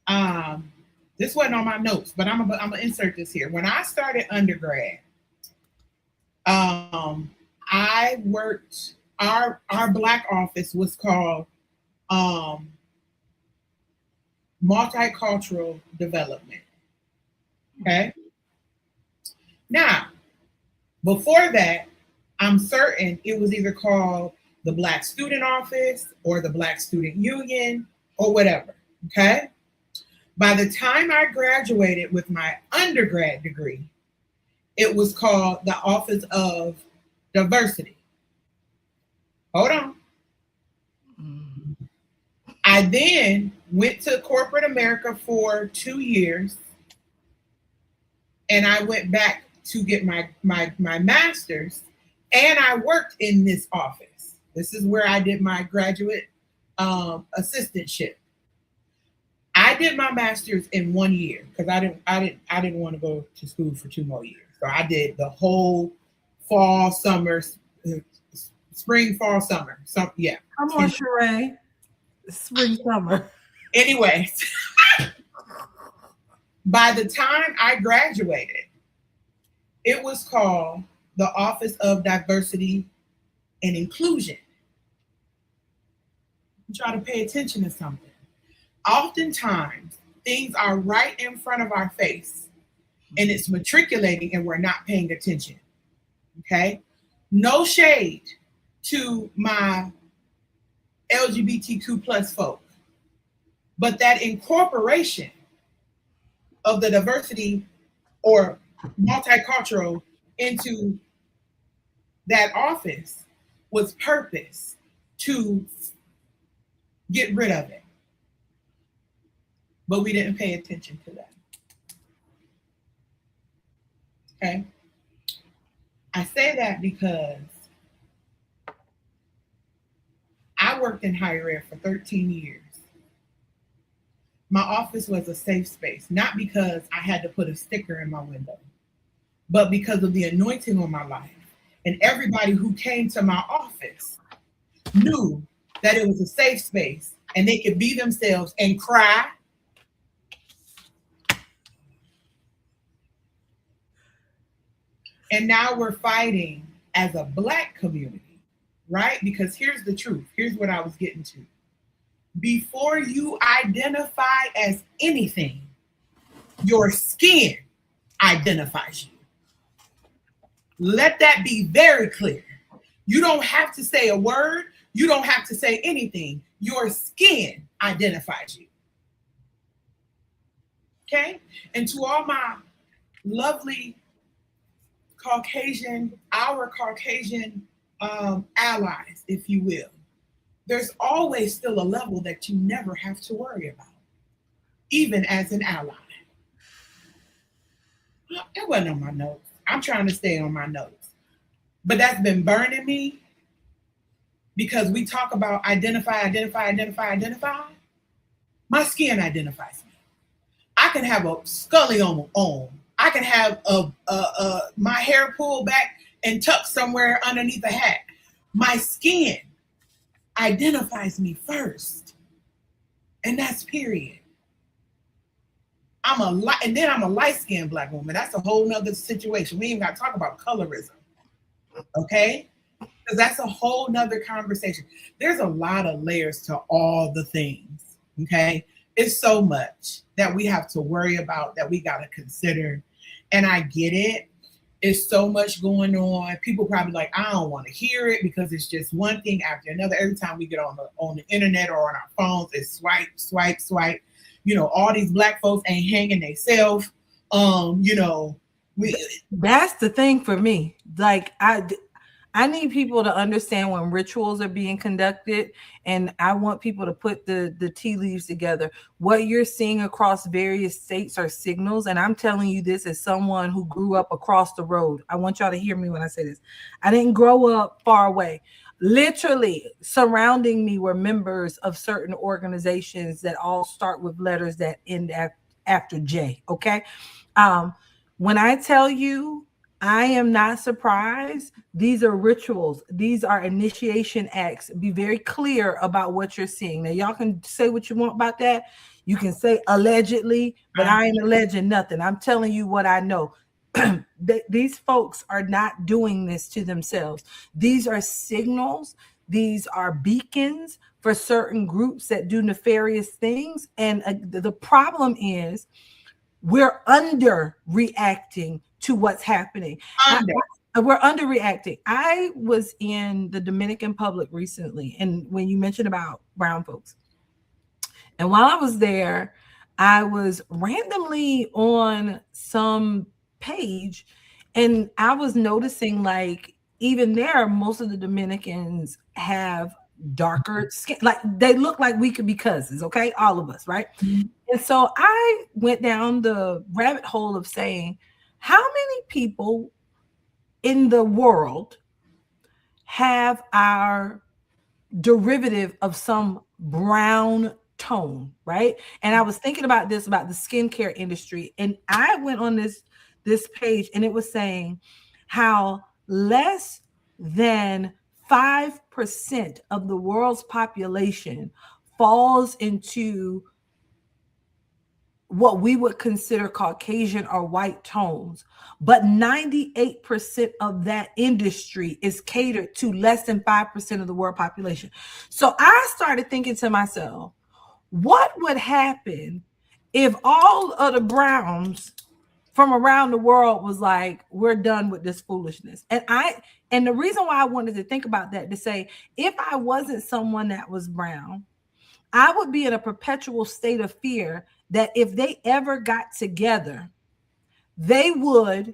Um, this wasn't on my notes, but I'm gonna insert this here. When I started undergrad, um, I worked. Our black office was called um, multicultural development. Okay. Now, before that, I'm certain it was either called the Black Student Office or the Black Student Union or whatever. Okay. By the time I graduated with my undergrad degree, it was called the Office of Diversity. Hold on. I then went to corporate America for 2 years, and I went back to get my master's, and I worked in this office. This is where I did my graduate assistantship. I did my master's in 1 year because I didn't want to go to school for 2 more years. So I did the whole fall, summer, uh, spring, fall, summer. So yeah. Come on, Sheree. Spring, summer. Anyways, by the time I graduated, it was called the Office of Diversity and Inclusion. Try to pay attention to something. Oftentimes, things are right in front of our face and it's matriculating and we're not paying attention. Okay? No shade to my LGBTQ plus folk, but that incorporation of the diversity or multicultural into that office was purpose to get rid of it. But we didn't pay attention to that. Okay? I say that because I worked in higher ed for 13 years. My office was a safe space, not because I had to put a sticker in my window, but because of the anointing on my life. And everybody who came to my office knew that it was a safe space and they could be themselves and cry. And now we're fighting as a Black community, right? Because here's the truth. Here's what I was getting to. Before you identify as anything, your skin identifies you. Let that be very clear. You don't have to say a word. You don't have to say anything. Your skin identifies you. Okay? And to all my lovely our Caucasian allies, if you will, there's always still a level that you never have to worry about, even as an ally. It wasn't on my notes. I'm trying to stay on my notes. But that's been burning me because we talk about identify. My skin identifies me. I can have a scully on. I can have my hair pulled back and tucked somewhere underneath a hat. My skin identifies me first. And that's period. And then I'm a light-skinned Black woman. That's a whole nother situation. We ain't got to talk about colorism. Okay? Because that's a whole nother conversation. There's a lot of layers to all the things. Okay? It's so much that we have to worry about, that we got to consider. And I get it. It's so much going on. People probably like, I don't want to hear it because it's just one thing after another. Every time we get on the internet or on our phones, it's swipe. You know, all these Black folks ain't hanging themselves. That's the thing for me. Like I need people to understand when rituals are being conducted, and I want people to put the tea leaves together. What you're seeing across various states are signals, and I'm telling you this as someone who grew up across the road. I want y'all to hear me when I say this. I didn't grow up far away. Literally surrounding me were members of certain organizations that all start with letters that end after J. Okay. When I tell you I am not surprised. These are rituals. These are initiation acts. Be very clear about what you're seeing. Now, y'all can say what you want about that. You can say allegedly, but I ain't alleging nothing. I'm telling you what I know. These folks are not doing this to themselves. These are signals. These are beacons for certain groups that do nefarious things. And the problem is we're underreacting to what's happening. We're underreacting. I was in the Dominican Republic recently, and when you mentioned about brown folks, and while I was there, I was randomly on some page, and I was noticing like even there, most of the Dominicans have darker skin. Like they look like we could be cousins, okay? All of us, right? Mhm. And so I went down the rabbit hole of saying, how many people in the world have our derivative of some brown tone, right? And I was thinking about this about the skincare industry, and I went on this page, and it was saying how less than 5% of the world's population falls into what we would consider Caucasian or white tones, but 98% of that industry is catered to less than 5% of the world population. So I started thinking to myself, what would happen if all of the browns from around the world was like, we're done with this foolishness? And the reason why I wanted to think about that, to say, if I wasn't someone that was brown, I would be in a perpetual state of fear that if they ever got together, they would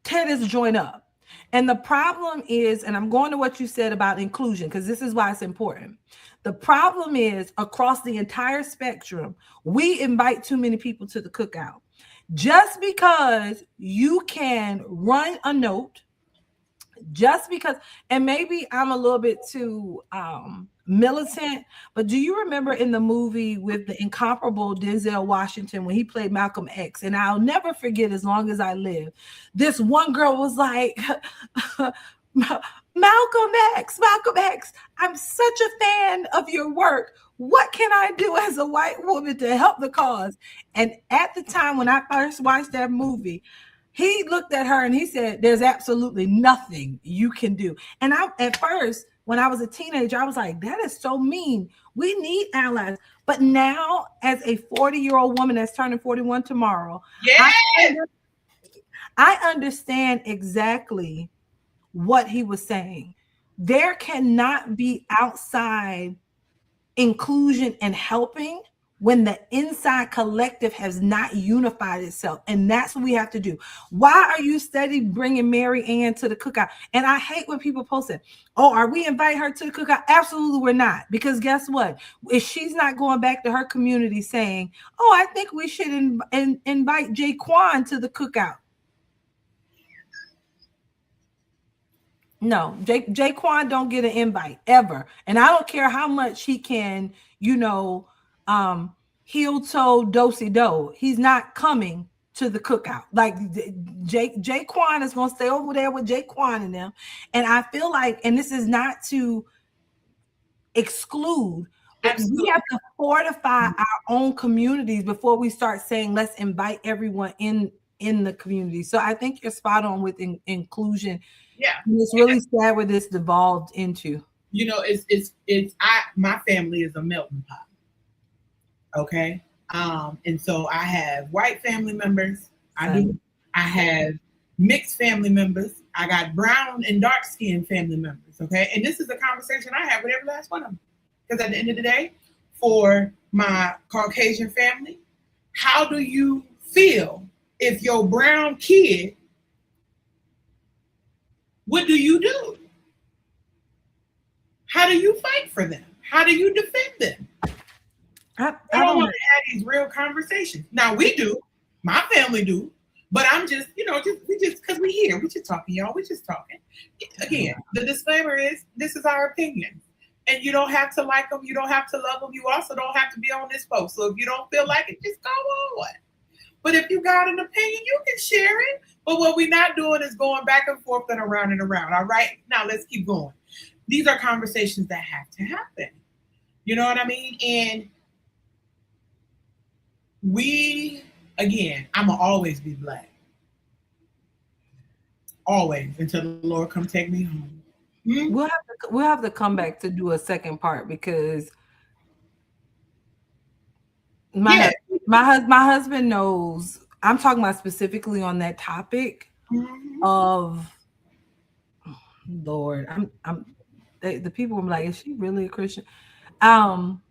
tear this joint up. And the problem is, and I'm going to what you said about inclusion, because this is why it's important. The problem is across the entire spectrum, we invite too many people to the cookout. Just because you can run a note, just because, and maybe I'm a little bit too militant, but do you remember in the movie with the incomparable Denzel Washington when he played Malcolm X? And I'll never forget as long as I live, this one girl was like, Malcolm X, I'm such a fan of your work. What can I do as a white woman to help the cause? And at the time when I first watched that movie, he looked at her and he said, there's absolutely nothing you can do. And at first, when I was a teenager, I was like, that is so mean. We need allies. But now, as a 40-year-old woman that's turning 41 tomorrow, I understand exactly what he was saying. There cannot be outside inclusion and helping when the inside collective has not unified itself. And that's what we have to do. Why are you steady bringing Mary Ann to the cookout? And I hate when people post it. Oh, are we inviting her to the cookout? Absolutely, we're not. Because guess what? If she's not going back to her community saying, oh, I think we should invite Jaquan to the cookout. No, Jaquan don't get an invite ever. And I don't care how much he can, heel toe dosey do. He's not coming to the cookout. Like Jaquan is going to stay over there with Jaquan and them. And I feel like, and this is not to exclude, but we have to fortify our own communities before we start saying, let's invite everyone in the community. So I think you're spot on with inclusion. Yeah, and it's really sad where this devolved into. My family is a melting pot. Okay, and so I have white family members. I have mixed family members. I got brown and dark skinned family members. Okay, and this is a conversation I have with every last one of them. Because at the end of the day, for my Caucasian family, how do you feel if your brown kid? What do you do? How do you fight for them? How do you defend them? I don't want to have these real conversations. Now we do, my family do, but I'm just, because we here, we just talking, y'all. We just talking. Again, the disclaimer is this is our opinion, and you don't have to like them, you don't have to love them, you also don't have to be on this post. So if you don't feel like it, just go on. But if you got an opinion, you can share it. But what we're not doing is going back and forth and around and around. All right. Now let's keep going. These are conversations that have to happen. You know what I mean? And we, again, I'ma always be black. Always until the Lord come take me home. Hmm? We'll have to come back to do a second part because my Yeah. my husband knows I'm talking about specifically on that topic Mhm. of Lord. The people were like, is she really a Christian? Um,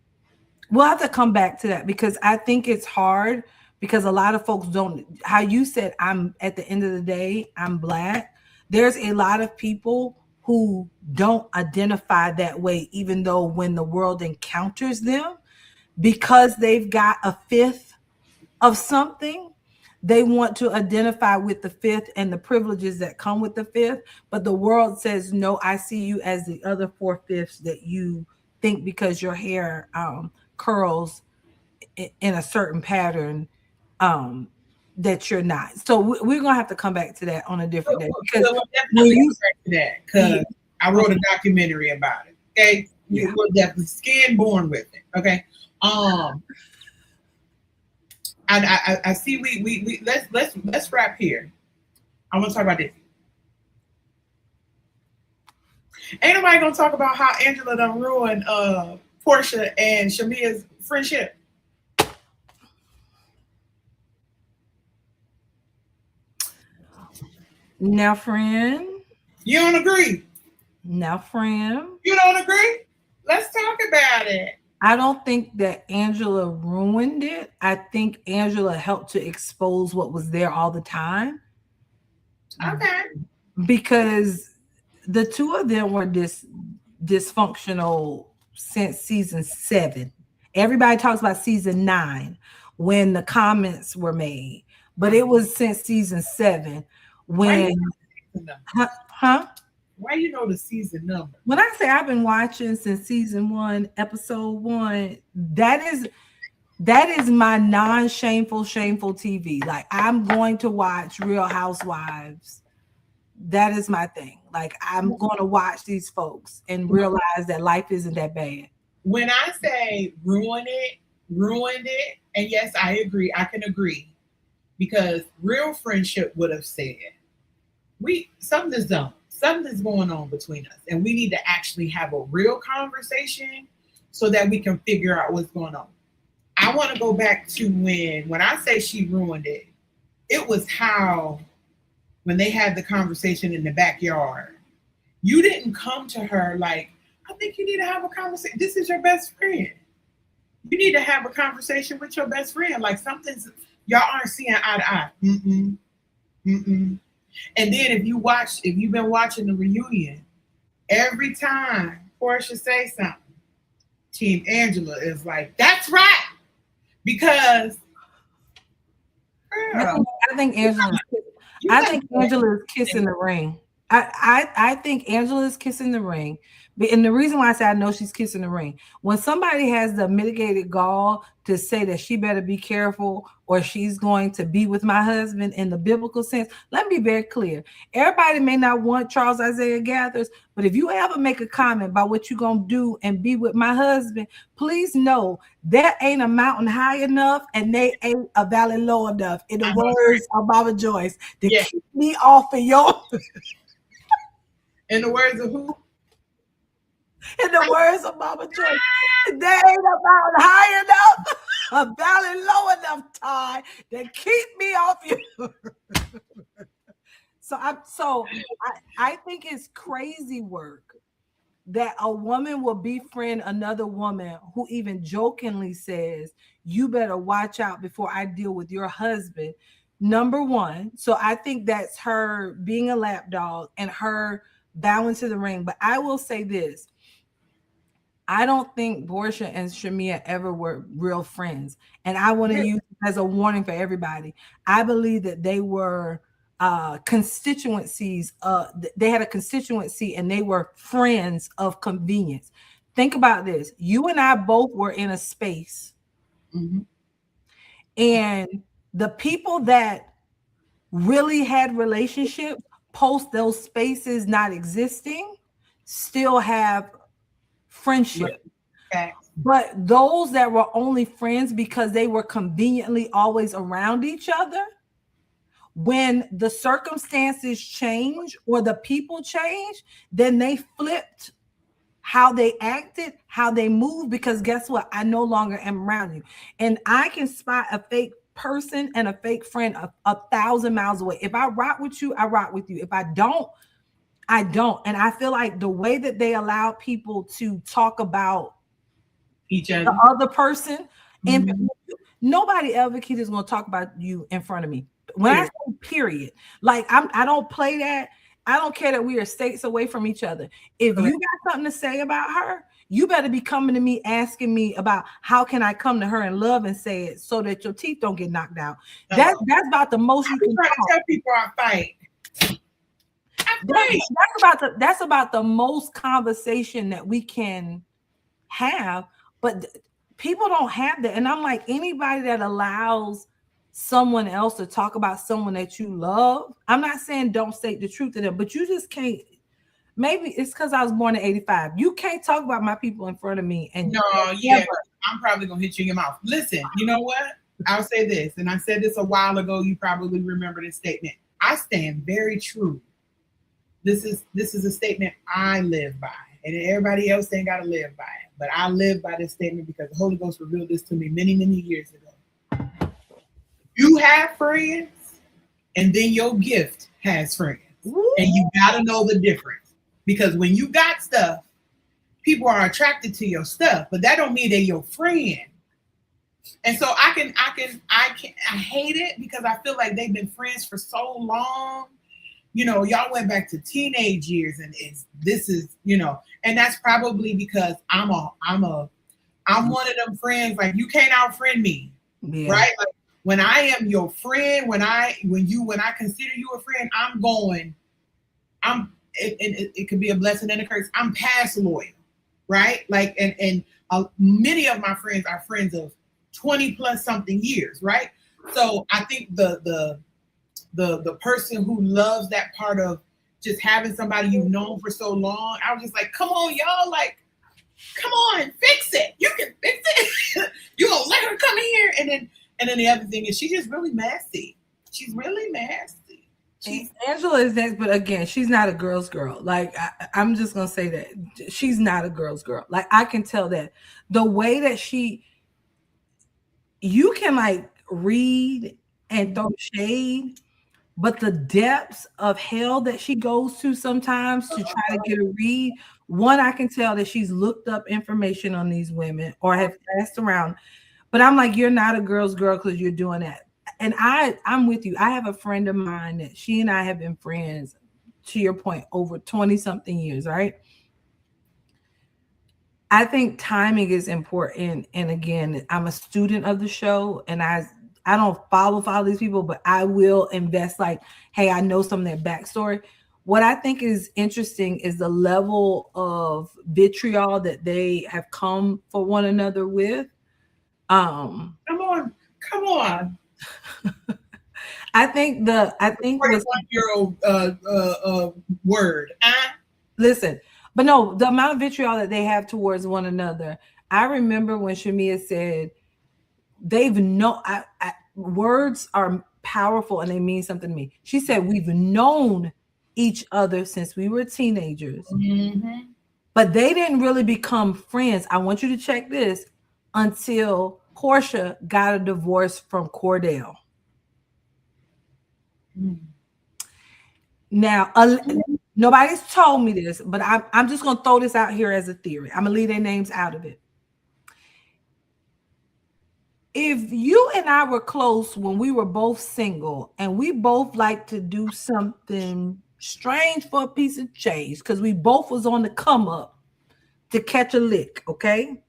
we'll have to come back to that because I think it's hard because a lot of folks don't, how you said, I'm at the end of the day, I'm black. There's a lot of people who don't identify that way, even though when the world encounters them, because they've got a fifth of something, they want to identify with the fifth and the privileges that come with the fifth. But the world says, no, I see you as the other four fifths that you think because your hair curls in a certain pattern um, that you're not. So we're going to have to come back to that on a different day because We'll when definitely you, come back to that yeah, because I wrote a documentary about it. Okay. yeah. We're definitely skin born with it. Okay. Um, I see we let's wrap here. I want to talk about this. Ain't nobody gonna talk about how Angela done ruined Portia and Shamia's friendship. Now, friend, You don't agree? now, friend, You don't agree? Let's talk about it. I don't think that Angela ruined it. I think Angela helped to expose what was there all the time Okay. because the two of them were dysfunctional since season 7. Everybody talks about season 9 when the comments were made, but it was since season 7 Why you when, know the season number? huh? Why you know the season number? When I say I've been watching since season 1, episode 1, that is my non-shameful TV. Like I'm going to watch Real Housewives. That is my thing. Like I'm going to watch these folks and realize that life isn't that bad. When I say ruined it, and yes, I agree. I can agree because real friendship would have said we something's done, something's going on between us, and we need to actually have a real conversation so that we can figure out what's going on. I want to go back to when I say she ruined it, it was how when they had the conversation in the backyard. You didn't come to her like, I think you need to have a conversation. This is your best friend. You need to have a conversation with your best friend. Like something's y'all aren't seeing eye to eye. Mm-mm, mm-mm. And then if you've been watching the reunion, every time Portia say something, Team Angela is like, "That's right," because I girl, think I think Angela's you I got think Angela is kissing the ring. I think Angela is kissing the ring. And the reason why I say I know she's kissing the ring, when somebody has the mitigated gall to say that she better be careful or she's going to be with my husband in the biblical sense, let me be very clear. Everybody may not want Charles Isaiah Gathers, but if you ever make a comment about what you're going to do and be with my husband, please know that ain't a mountain high enough and they ain't a valley low enough. In the I know, words of Baba Joyce, to yeah. keep me off of your, In the words of who? in the words of Baba Joyce, they ain't a mountain high enough, a valley low enough, Ty, to keep me off you. So I think it's crazy work that a woman will befriend another woman who even jokingly says, you better watch out before I deal with your husband. Number one. So I think that's her being a lapdog and her bowing to the ring. But I will say this. I don't think Portia and Shamia ever were real friends. And I want to use it as a warning for everybody. I believe that they were constituencies. They had a constituency and they were friends of convenience. Think about this. You and I both were in a space Mm-hmm. and The people that really had relationships post those spaces not existing still have friendship. Facts. But those that were only friends because they were conveniently always around each other, when the circumstances change or the people change, then they flipped how they acted, how they moved, because guess what? I no longer am around you. And I can spot a fake person and a fake friend 1,000 miles away. If I rock with you, I rock with you. If I don't, I don't. And I feel like the way that they allow people to talk about Each the other. other person, and nobody ever kid is going to talk about you in front of me. When I Period. say period, like I don't play that. I don't care that we are states away from each other. If you Correct. got something to say about her, you better be coming to me asking me about how can I come to her in love and say it so that your teeth don't get knocked out. Hello. That's about the most I you be can trying to talk. tell people I fight. I fight. That's about the most conversation that we can have, but people don't have that. And I'm like, anybody that allows someone else to talk about someone that you love, I'm not saying don't state the truth to them, but you just can't. Maybe it's because I was born in 85. You can't talk about my people in front of me and No, never. yeah, I'm probably gonna hit you in your mouth. Listen, you know what? I'll say this, and I said this a while ago. You probably remember this statement. I stand very true. This is a statement I live by, and everybody else ain't gotta live by it. But I live by this statement because the Holy Ghost revealed this to me many, many years ago. You have friends, and then your gift has friends, Woo. and you gotta know the difference. Because when you got stuff, people are attracted to your stuff, but that don't mean they're your friend. And so I hate it because I feel like they've been friends for so long. Y'all went back to teenage years, and this is, and that's probably because I'm one of them friends. Like, you can't outfriend me, Yeah. right? Like, when I am your friend, when I consider you a friend, it could be a blessing and a curse. I'm past loyal, right? Like, and many of my friends are friends of 20 plus something years, right? So I think the person who loves that part of just having somebody you've known for so long, I was just like, come on, y'all, like, come on, fix it. You can fix it. You gonna let her come in here, and then the other thing is she's just really messy. She's really nasty. Angela is next, but again, she's not a girl's girl. Like I'm just gonna say that she's not a girl's girl. Like I can tell that the way that you can like read and throw shade, but the depths of hell that she goes to sometimes to try to get a read. One, I can tell that she's looked up information on these women or have asked around. But I'm like, you're not a girl's girl because you're doing that. And I'm with you. I have a friend of mine that she and I have been friends, to your point, over 20 something years, right? I think timing is important. And again, I'm a student of the show, and I don't follow these people, but I will invest like, hey, I know some of their backstory. What I think is interesting is the level of vitriol that they have come for one another with. Come on. I think 41-year-old word. Listen, but no, the amount of vitriol that they have towards one another. I remember when Shamia said they've no words are powerful and they mean something to me. She said we've known each other since we were teenagers, but they didn't really become friends. I want you to check this until Portia got a divorce from Cordell. Now, nobody's told me this, but I'm just going to throw this out here as a theory. I'm going to leave their names out of it. If you and I were close when we were both single and we both like to do something strange for a piece of change because we both was on the come up to catch a lick, okay?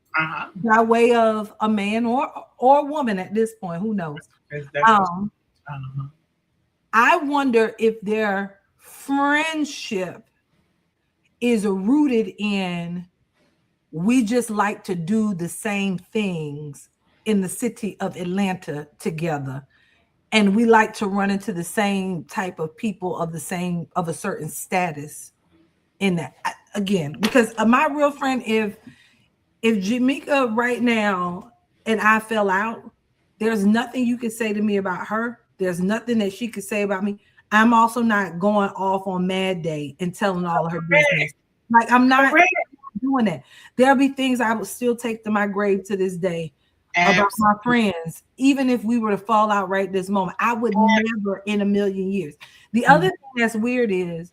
By way of a man or a woman at this point, who knows? I wonder if their friendship is rooted in we just like to do the same things in the city of Atlanta together. and we like to run into the same type of people of a certain status in that again, because my real friend, if Jamaica right now and I fell out, there's nothing you could say to me about her. There's nothing that she could say about me. I'm also not going off on Mad Day and telling all of her business. Like I'm not doing that. There'll be things I would still take to my grave to this day about my friends, even if we were to fall out right this moment. I would never in a million years. The other thing that's weird is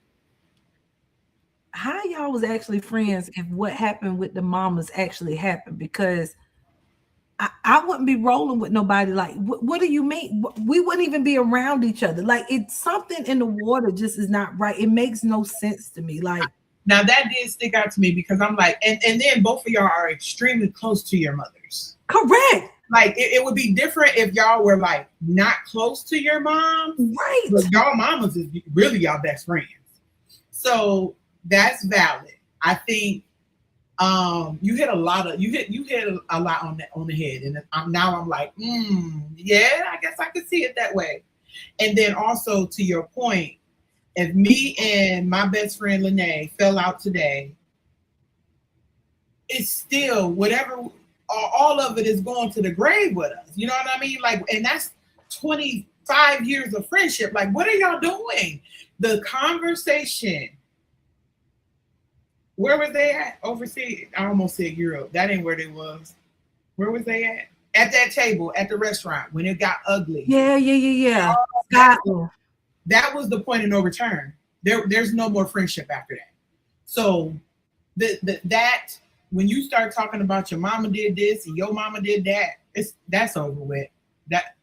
how y'all was actually friends if what happened with the mamas actually happened, because I wouldn't be rolling with nobody. Like, what do you mean? We wouldn't even be around each other. Like, it's something in the water just is not right. It makes no sense to me. Like, now that did stick out to me because I'm like, and then both of y'all are extremely close to your mothers. Correct. Like it would be different if y'all were like not close to your mom. Right. But y'all mamas is really y'all best friends. So that's valid. I think you hit a lot on the head, and I'm like, yeah, I guess I could see it that way. And then also to your point, if me and my best friend Lene fell out today, it's still whatever. All of it is going to the grave with us. You know what I mean? Like, and that's 25 years of friendship. Like, what are y'all doing? The conversation. Where was they at? Overseas? I almost said Europe. That ain't where they was. Where was they at? At that table at the restaurant when it got ugly. Yeah. That was the point of no return. There's no more friendship after that. So that when you start talking about your mama did this and your mama did that, that's over with. That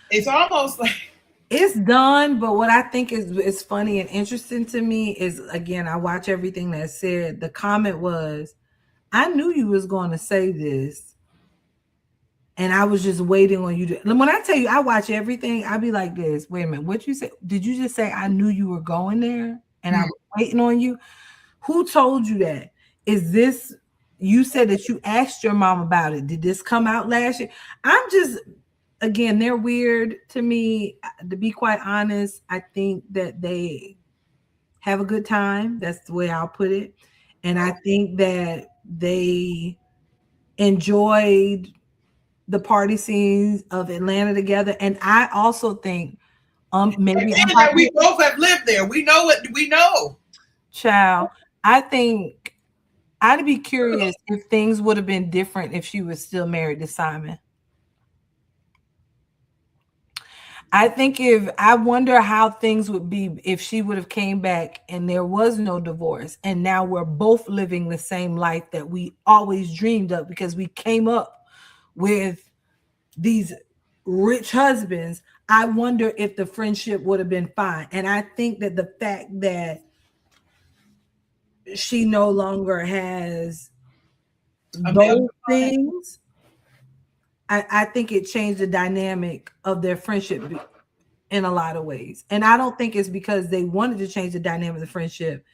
it's almost like it's done. But what I think is funny and interesting to me is, again, I watch everything that's said. The comment was, I knew you was going to say this, and I was just waiting on you to. When I tell you I watch everything, I be like this. Wait a minute, what you say? Did you just say I knew you were going there and I was waiting on you? Who told you that? Is this, you said that you asked your mom about it. Did this come out last year? I'm just, again, they're weird to me. To be quite honest, I think that they have a good time. That's the way I'll put it. And I think that they enjoyed the party scenes of Atlanta together. And I also think maybe that we both have lived there. We know what we know. Child, I think I'd be curious if things would have been different if she was still married to Simon. I wonder how things would be if she would have came back and there was no divorce, and now we're both living the same life that we always dreamed of because we came up with these rich husbands. I wonder if the friendship would have been fine. And I think that the fact that she no longer has those things, I think it changed the dynamic of their friendship in a lot of ways. And I don't think it's because they wanted to change the dynamic of the friendship.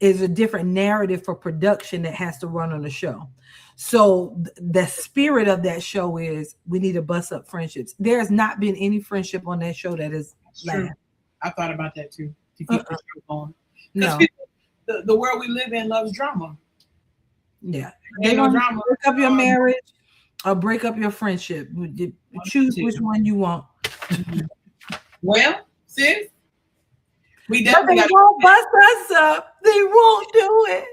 It's a different narrative for production that has to run on the show. So the spirit of that show is we need to bust up friendships. There has not been any friendship on that show that is lasted. I thought about that too, to keep the show going. No. The world we live in loves drama. Yeah. They don't drama. Break up your marriage or break up your friendship. Choose which one you want. Well, sis, we definitely won't bust us up. They won't do it.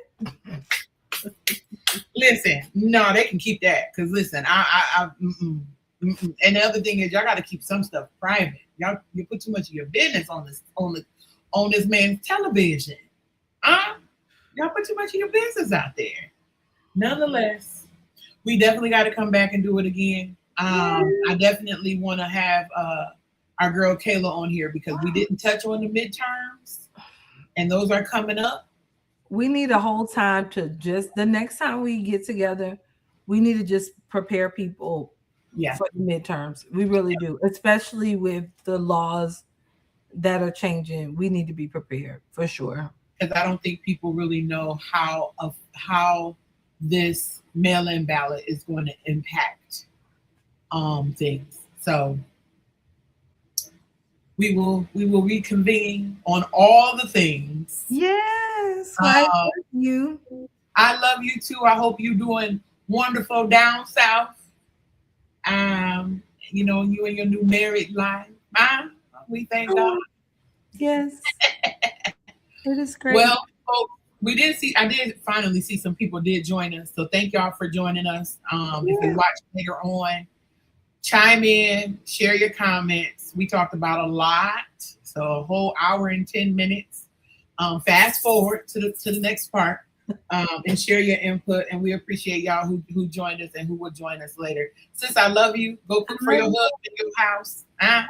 Listen, no, they can keep that. Because listen, and the other thing is y'all got to keep some stuff private. You put too much of your business on this man's television. Y'all put too much of your business out there. Nonetheless, we definitely got to come back and do it again. I definitely want to have our girl Kayla on here because we didn't touch on the midterms, and those are coming up. We need a whole time to just, the next time we get together, we need to just prepare people for the midterms. We really do, especially with the laws that are changing. We need to be prepared for sure. Because I don't think people really know how this mail-in ballot is going to impact things. So we will reconvene on all the things. Yes, I Um, love you. I love you too. I hope you're doing wonderful down south. Um, you and your new married life. We thank God. Oh, yes, it is great. Well, folks, we did see. I did finally see some people did join us. So thank y'all for joining us. If you Yeah. watch later on, chime in, share your comments. We talked about a lot, so a whole hour and 10 minutes. Fast forward to the next part, and share your input. And we appreciate y'all who joined us and who will join us later. Sis, I love you. Go cook for your husband in your house.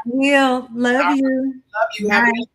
Will love I you. love you. Have a Bye. good